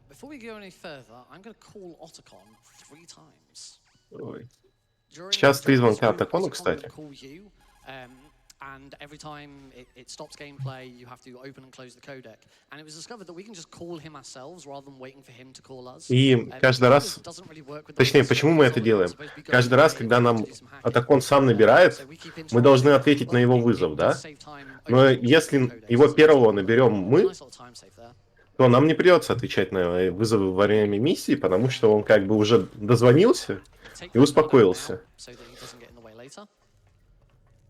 Before we go any further, I'm gonna call Otacon 3 times. Ой. During Сейчас 3 this звонка room, Отакону, Otacon кстати. will call you, and every time it stops gameplay, you have to open and close the codec. And it was discovered that we can just call him ourselves rather than waiting for him to call us. И каждый раз, Doesn't really work with точнее, the почему мы это console, делаем? it's supposed to be Каждый going раз, away когда and нам do some hacking. Атакон сам набирает, So we keep мы interrupting. должны ответить на Well, его it вызов, does да? save time Но opening and closing the если codec, его so первого наберем мы, nice little time save there. то нам не придется отвечать на вызовы во время миссии, потому что он как бы уже дозвонился Take и that guard out успокоился. now, so that he doesn't get in the way later.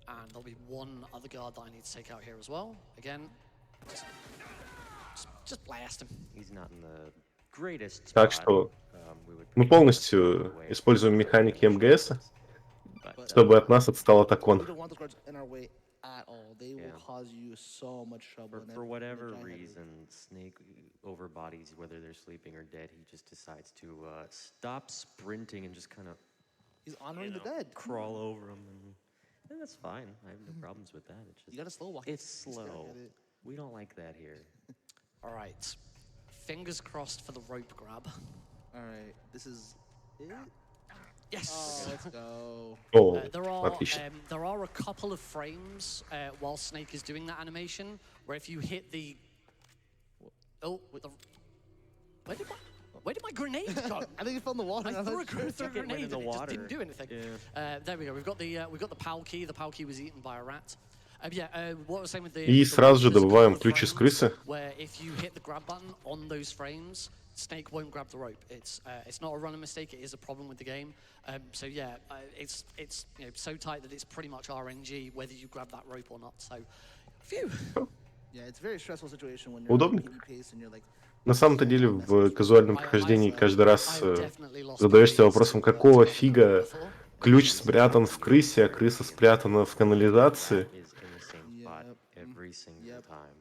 And there'll be one other guard that I need to take out here as well. Again, just blast him. He's not in the greatest Так spot. что We would мы pretty much полностью have to away используем from механики the МГС, but, чтобы от нас отстал We Атакон. don't want the guards in our way at all. They Yeah. will cause you so much trouble. For, in for every- whatever in the giant heavy. reason, Snake overbodies, whether they're sleeping or dead, he just decides to stop sprinting and just kind of He's honoring the dead. crawl over them. And that's fine. I have no problems with that. It's You just gotta slow walk. it's You just gotta slow. get it. We don't like that here. All right. Fingers crossed for the rope grab. All right, this is it. Yes. Oh, let's go. О, There отлично. are a couple of frames while Snake is doing that animation where if you hit the where did my grenade go? I think he fell in the water. I I'm threw a, not sure. threw a It went grenade in the and it just water. didn't do anything. Yeah. There we go. We've got the PAL key. The PAL key was eaten by a rat. What I was saying with the И the сразу же there's a добываем couple of ключ из frames крысы. Where if you hit the grab button on those frames, Snake won't grab the rope. It's not a runner mistake. It is a problem with the game. So yeah, it's so tight that it's pretty much RNG whether you grab that rope or not. So, phew. Yeah, it's a very stressful situation when you're Удобненько. on PvP pace and you're like. На самом-то деле в казуальном прохождении каждый раз I've definitely lost задаешься PvPs вопросом, to, какого to фига before. ключ спрятан в крысе, а крыса спрятана в канализации. Is in the same spot Yep. every single Yep. time.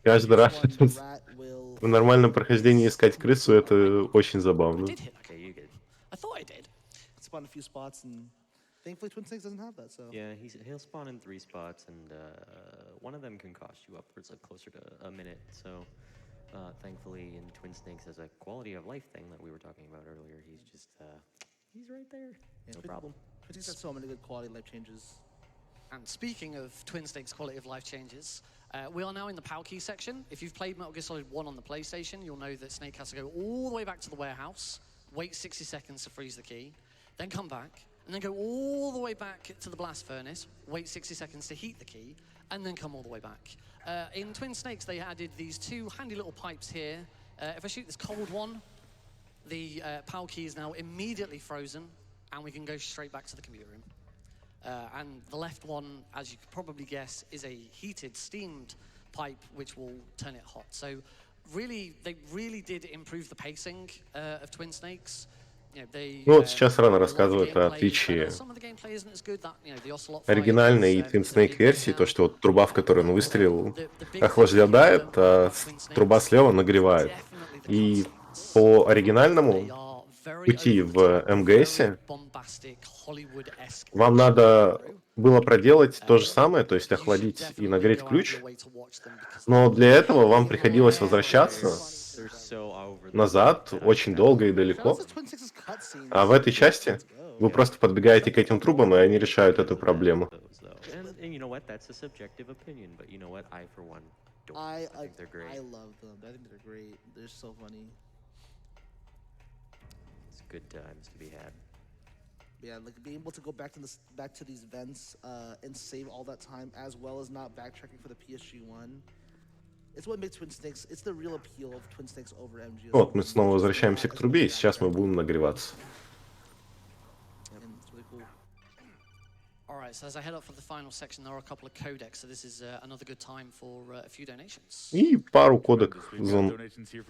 Каждый раз One, the rat will. в нормальном прохождении искать крысу, это очень I забавно. did hit that. Okay, you get. I thought I did. Spawn a few spots, and thankfully Twin Snakes doesn't have that. So Yeah, he'll spawn in 3 spots, and one of them can cost you upwards of closer to a minute. So, thankfully, in Twin Snakes, as a quality of life thing that we were talking about earlier, he's just he's right there. Yeah, No Twin- problem. Twin Snakes has so many good quality life changes. And speaking of Twin Snakes quality of life changes, we are now in the PAL key section. If you've played Metal Gear Solid 1 on the PlayStation, you'll know that Snake has to go all the way back to the warehouse, wait 60 seconds to freeze the key, then come back, and then go all the way back to the blast furnace, wait 60 seconds to heat the key, and then come all the way back. In Twin Snakes, they added these 2 handy little pipes here. If I shoot this cold one, the PAL key is now immediately frozen, and we can go straight back to the computer room. And the left one, as you could probably guess, is a heated, steamed pipe which will turn it hot. So really, they really did improve the pacing of Twin Snakes. You know, they, Ну вот сейчас рано a lot of the рассказывать о gameplay is better. отличии Some of the gameplay isn't as good. That, you know, the Ocelot fight оригинальной и is Twin a Snake big версии, то, letdown. что вот труба, в которую он But выстрелил, the big thing охлаждает, here а with Twin труба Snakes слева is нагревает. definitely the И cutscenes. по They оригинальному are very пути over в the top, very МГСе bombastic, Hollywood-esque вам action надо through. было проделать то же самое, то есть You should охладить и definitely нагреть go out of ключ, your way to watch them because но they для этого вам really приходилось are возвращаться They're so over the назад top that очень I долго и Shout out далеко. to Twin Six's cutscenes. А в этой части Let's go. вы просто подбегаете к этим трубам, и они решают эту проблему. those though. And you know what? That's a subjective opinion, but you know what? I for one don't. I think they're great. I love them. I think they're great. They're so funny. It's good times to be had. Yeah, like being able to go back to these vents and save all that time, as well as not backtracking for the PSG one. It's what makes Twin Snakes. It's the real appeal of Twin Snakes over MGS. Вот, мы снова возвращаемся к трубе, и сейчас мы будем нагреваться. And it's really cool. All right, so as I head up for the final section, there are a couple of codecs, so this is another good time for a few donations. И пару кодек,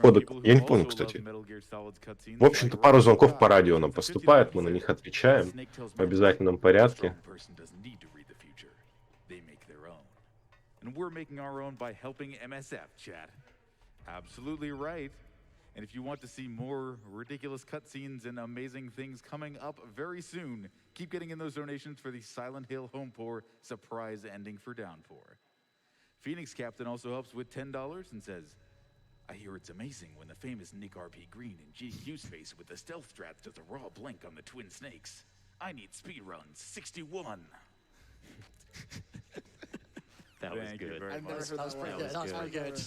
кодек, я не помню, кстати. В общем-то, пару звонков по радио нам поступает, мы на них отвечаем в обязательном порядке. And we're making our own by helping MSF, chat. Absolutely right. And if you want to see more ridiculous cutscenes and amazing things coming up very soon, keep getting in those donations for the Silent Hill Homepour surprise ending for Downpour. Phoenix Captain also helps with $10 and says, I hear it's amazing when the famous Nick RP Green in GQ's face with the stealth strats does a raw blink on the Twin Snakes. I need speedruns 61. That was Thank you good. very I've much. never heard That was pretty good. That was pretty good.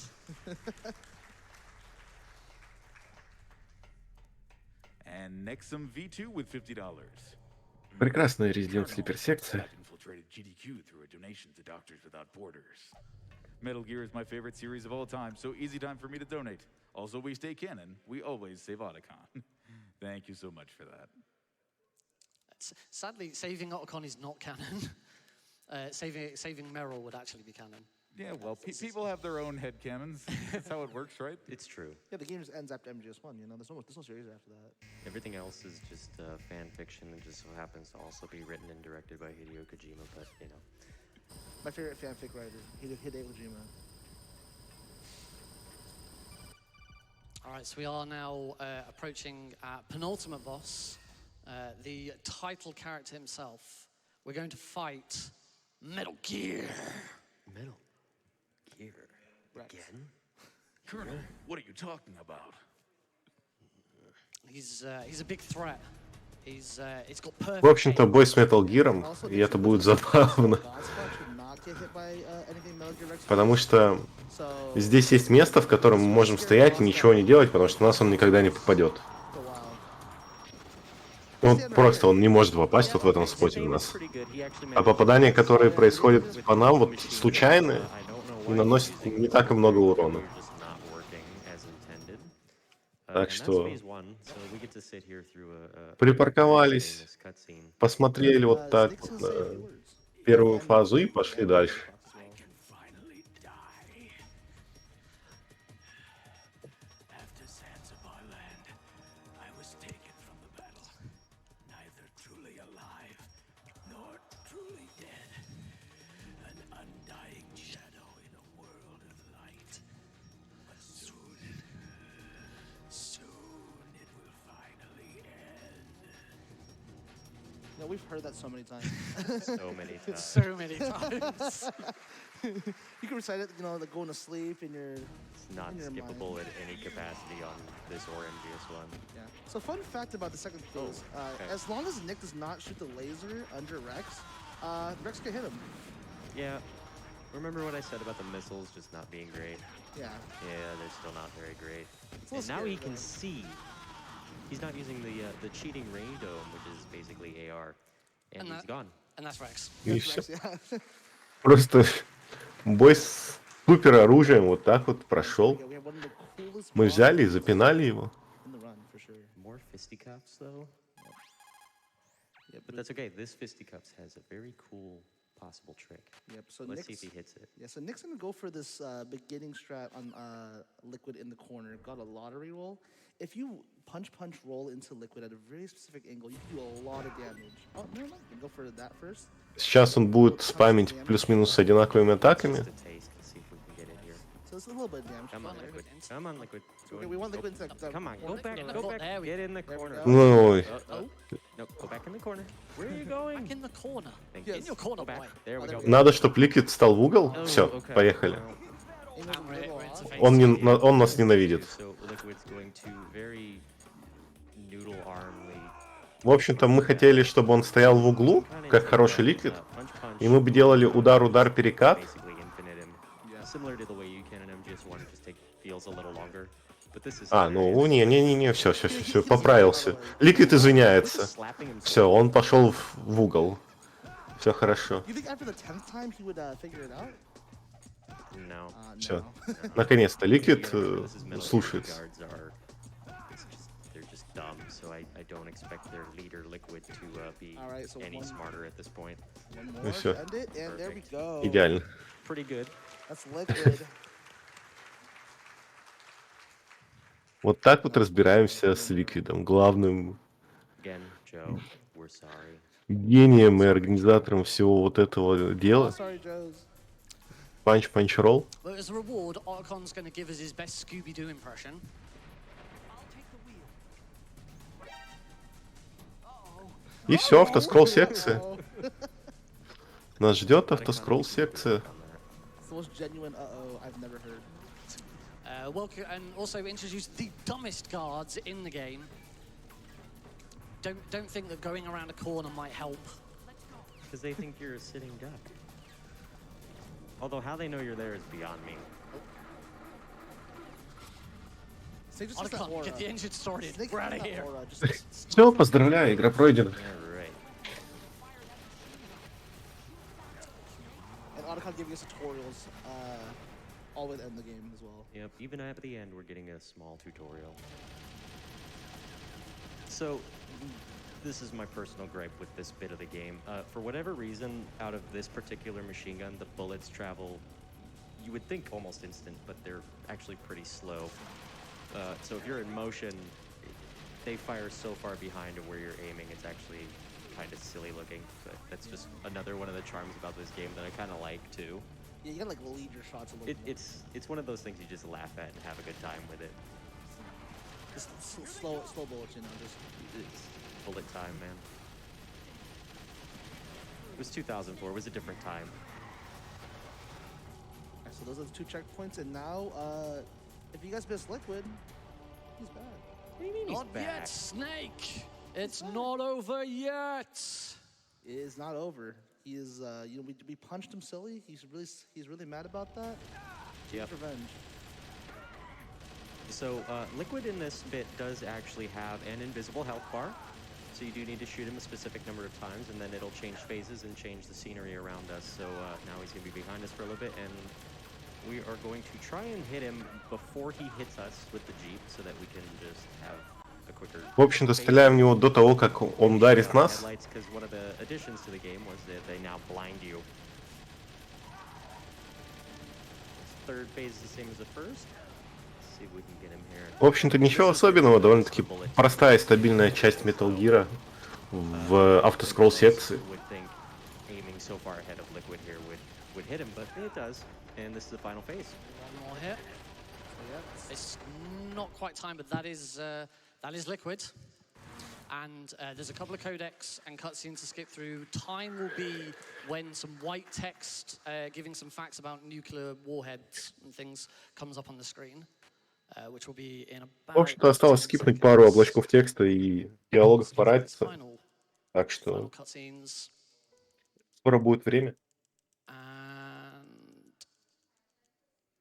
And Nexum V2 with $50. Прекрасная Resident Sleeper секция. Infiltrated GDQ through a donation to Doctors Without Borders. Metal Gear is my favorite series of all time, so easy time for me to donate. Also, we stay canon. We always save Otacon. Thank you so much for that. Sadly, saving Otacon is not canon. Saving Meryl would actually be canon. Yeah, well, people have their own headcanons. That's how it works, right? It's true. Yeah, the game just ends after MGS1. You know, there's no series after that. Everything else is just fan fiction and just so happens to also be written and directed by Hideo Kojima, but you know. My favorite fanfic writer, Hideo Kojima. All right, so we are now approaching penultimate boss, the title character himself. We're going to fight Metal Gear. Metal Gear. Again? Colonel, what are you talking about? He's a big threat. He's got perfect. В общем-то, бой с Metal Gear, и это будет забавно. Потому что здесь есть место, в котором мы можем стоять и ничего не делать, потому что в нас он никогда не попадет. Он просто не может попасть вот в этом споте у нас. А попадания, которые происходят по нам, вот случайные, и наносят не так и много урона. Так что припарковались, посмотрели вот так вот на первую фазу и пошли дальше. No, we've heard that so many times. So many times. So many times. You can recite it, you know, like going to sleep in your. It's not in your skippable mind. at any capacity on this or MGS1. Yeah. So fun fact about the second phase: okay. as long as Nick does not shoot the laser under Rex, Rex can hit him. Yeah. Remember what I said about the missiles just not being great? Yeah. Yeah, they're still not very great. It's a And little now he scary, can though. see. He's not using the cheating rain dome, which is basically AR, and he's gone. And that's Rex. И That's все. Rex, yeah. Просто бой с супер оружием вот так вот прошел. Yeah, we have one of the coolest Мы bosses взяли и запинали его. in the run for sure. More fisticuffs, though. Yeah, But that's okay. This fisticuffs has a very cool possible trick. Yep. So Let's Nick's, see if he hits it. Yeah. So Nick's gonna go for this beginning strat on Liquid in the corner. Got a lottery roll. If you punch roll into Liquid at a very specific angle, you can do a lot of damage. Oh no, you can go for that first. Сейчас он будет спамить плюс-минус одинаковыми атаками. Just a taste. Let's see if we can get it here. So it's a little bit of damage. Come on, there. Liquid. Come on, Liquid. Okay, we want Liquid inside. Come on, go back. in the Go corner. back. There we Get go. in the corner. Ой. No, go back in the corner. Where are you going? Back in the corner. Thank Yes. In your corner, Go back. boy. There we go. Надо, чтобы Ликвид встал в угол. Oh, Все, okay. поехали. Angel's And we're middle into off. phase Он нас ненавидит. So Liquid's going to very noodle armly. В общем-то, мы хотели, чтобы он стоял в углу, как хороший Ликвид, и мы бы делали удар, перекат. Basically infinite him. Similar to the way you can in MGS1, just take feels a little longer. But this is Ну, не, все, поправился. Ликвид извиняется. Все, он пошел в угол. Все хорошо. You think after the 10th time he would figure it out? No. Все. No. Наконец-то Ликвид This is military слушается. guards are they're just dumb, so I don't expect their leader Liquid to be Alright, so any one- smarter at this point. One Ну more всё. to end it, and there we Perfect. go. Идеально. Pretty good. That's Liquid. Вот так вот разбираемся с Ликвидом, главным Again, Joe, we're sorry. гением и организатором всего вот этого дела. Sorry, Joes. Панч-ролл. But as a reward, Archon's going to give us his best Scooby-Doo impression. И все, автоскролл-секция. Oh, Нас ждет автоскролл-секция. it's the most genuine uh-oh I've never heard. Welcome, and also introduce the dumbest guards in the game. Don't think that going around a corner might help. Because they think you're a sitting duck. Although how they know you're there is beyond me. Snake just has that Archon, aura. get the engine started. Snake We're has out of that here. aura, just Все, поздравляю, игра пройдена. Yeah, right. and Otacon giving us tutorials all the way to end the game as well. Yep, even at the end, we're getting a small tutorial. So, this is my personal gripe with this bit of the game. For whatever reason, out of this particular machine gun, the bullets travel, you would think almost instant, but they're actually pretty slow. So if you're in motion, they fire so far behind of where you're aiming, it's actually kind of silly looking. But that's just another one of the charms about this game that I kind of like too. Yeah, you gotta like lead your shots a little bit. It's one of those things you just laugh at and have a good time with it. Just slow bullets, you know, just It's bullet time, man. It was 2004. It was a different time. Alright, so those are the 2 checkpoints, and now if you guys miss Liquid, he's bad. What do you mean he's Not back? yet, Snake. It's not over yet. It is not over. He is you know, we punched him silly. He's really mad about that. Yep. Revenge. So Liquid in this bit does actually have an invisible health bar. So you do need to shoot him a specific number of times, and then it'll change phases and change the scenery around us. So now he's going to be behind us for a little bit, and we are going to try and hit him before he hits us with the Jeep, so that we can just have a quicker... В общем-то, стреляем в него до того, как он ударит нас. Because one of the additions to the game was that they now blind you. Third phase is the same as the first. Let's see if we can get him here. В общем-то, ничего особенного, довольно-таки простая и стабильная часть Metal Gear в автоскролл-секции. Would think aiming so far ahead of Liquid here would hit him, but it does. And this is the final phase. One more hit. It's not quite time, but that is Liquid. And there's a couple of codecs and cutscenes to skip through. Time will be when some white text giving some facts about nuclear warheads and things comes up on the screen, which will be in about... В общем-то, осталось скипнуть пару облачков текста и диалогов по радио. Final Так что cutscenes. скоро будет время. And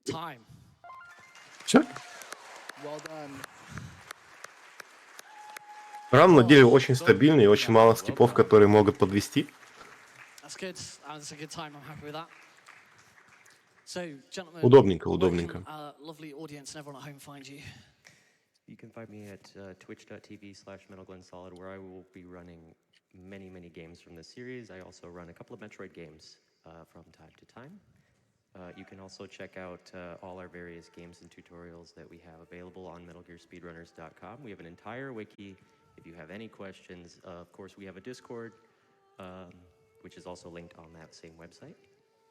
time. Все. Well done. Ран на деле очень стабильный и очень мало скипов, которые могут подвести. That's good. That's a good time. I'm happy with that. So, gentlemen, Удобненько, where удобненько. can our lovely audience and everyone at home find you? You can find me at twitch.tv/MetalGlenSolid, where I will be running many games from this series. I also run a couple of Metroid games from time to time. You can also check out all our various games and tutorials that we have available on MetalGearSpeedrunners.com. We have an entire wiki if you have any questions. Of course, we have a Discord, which is also linked on that same website.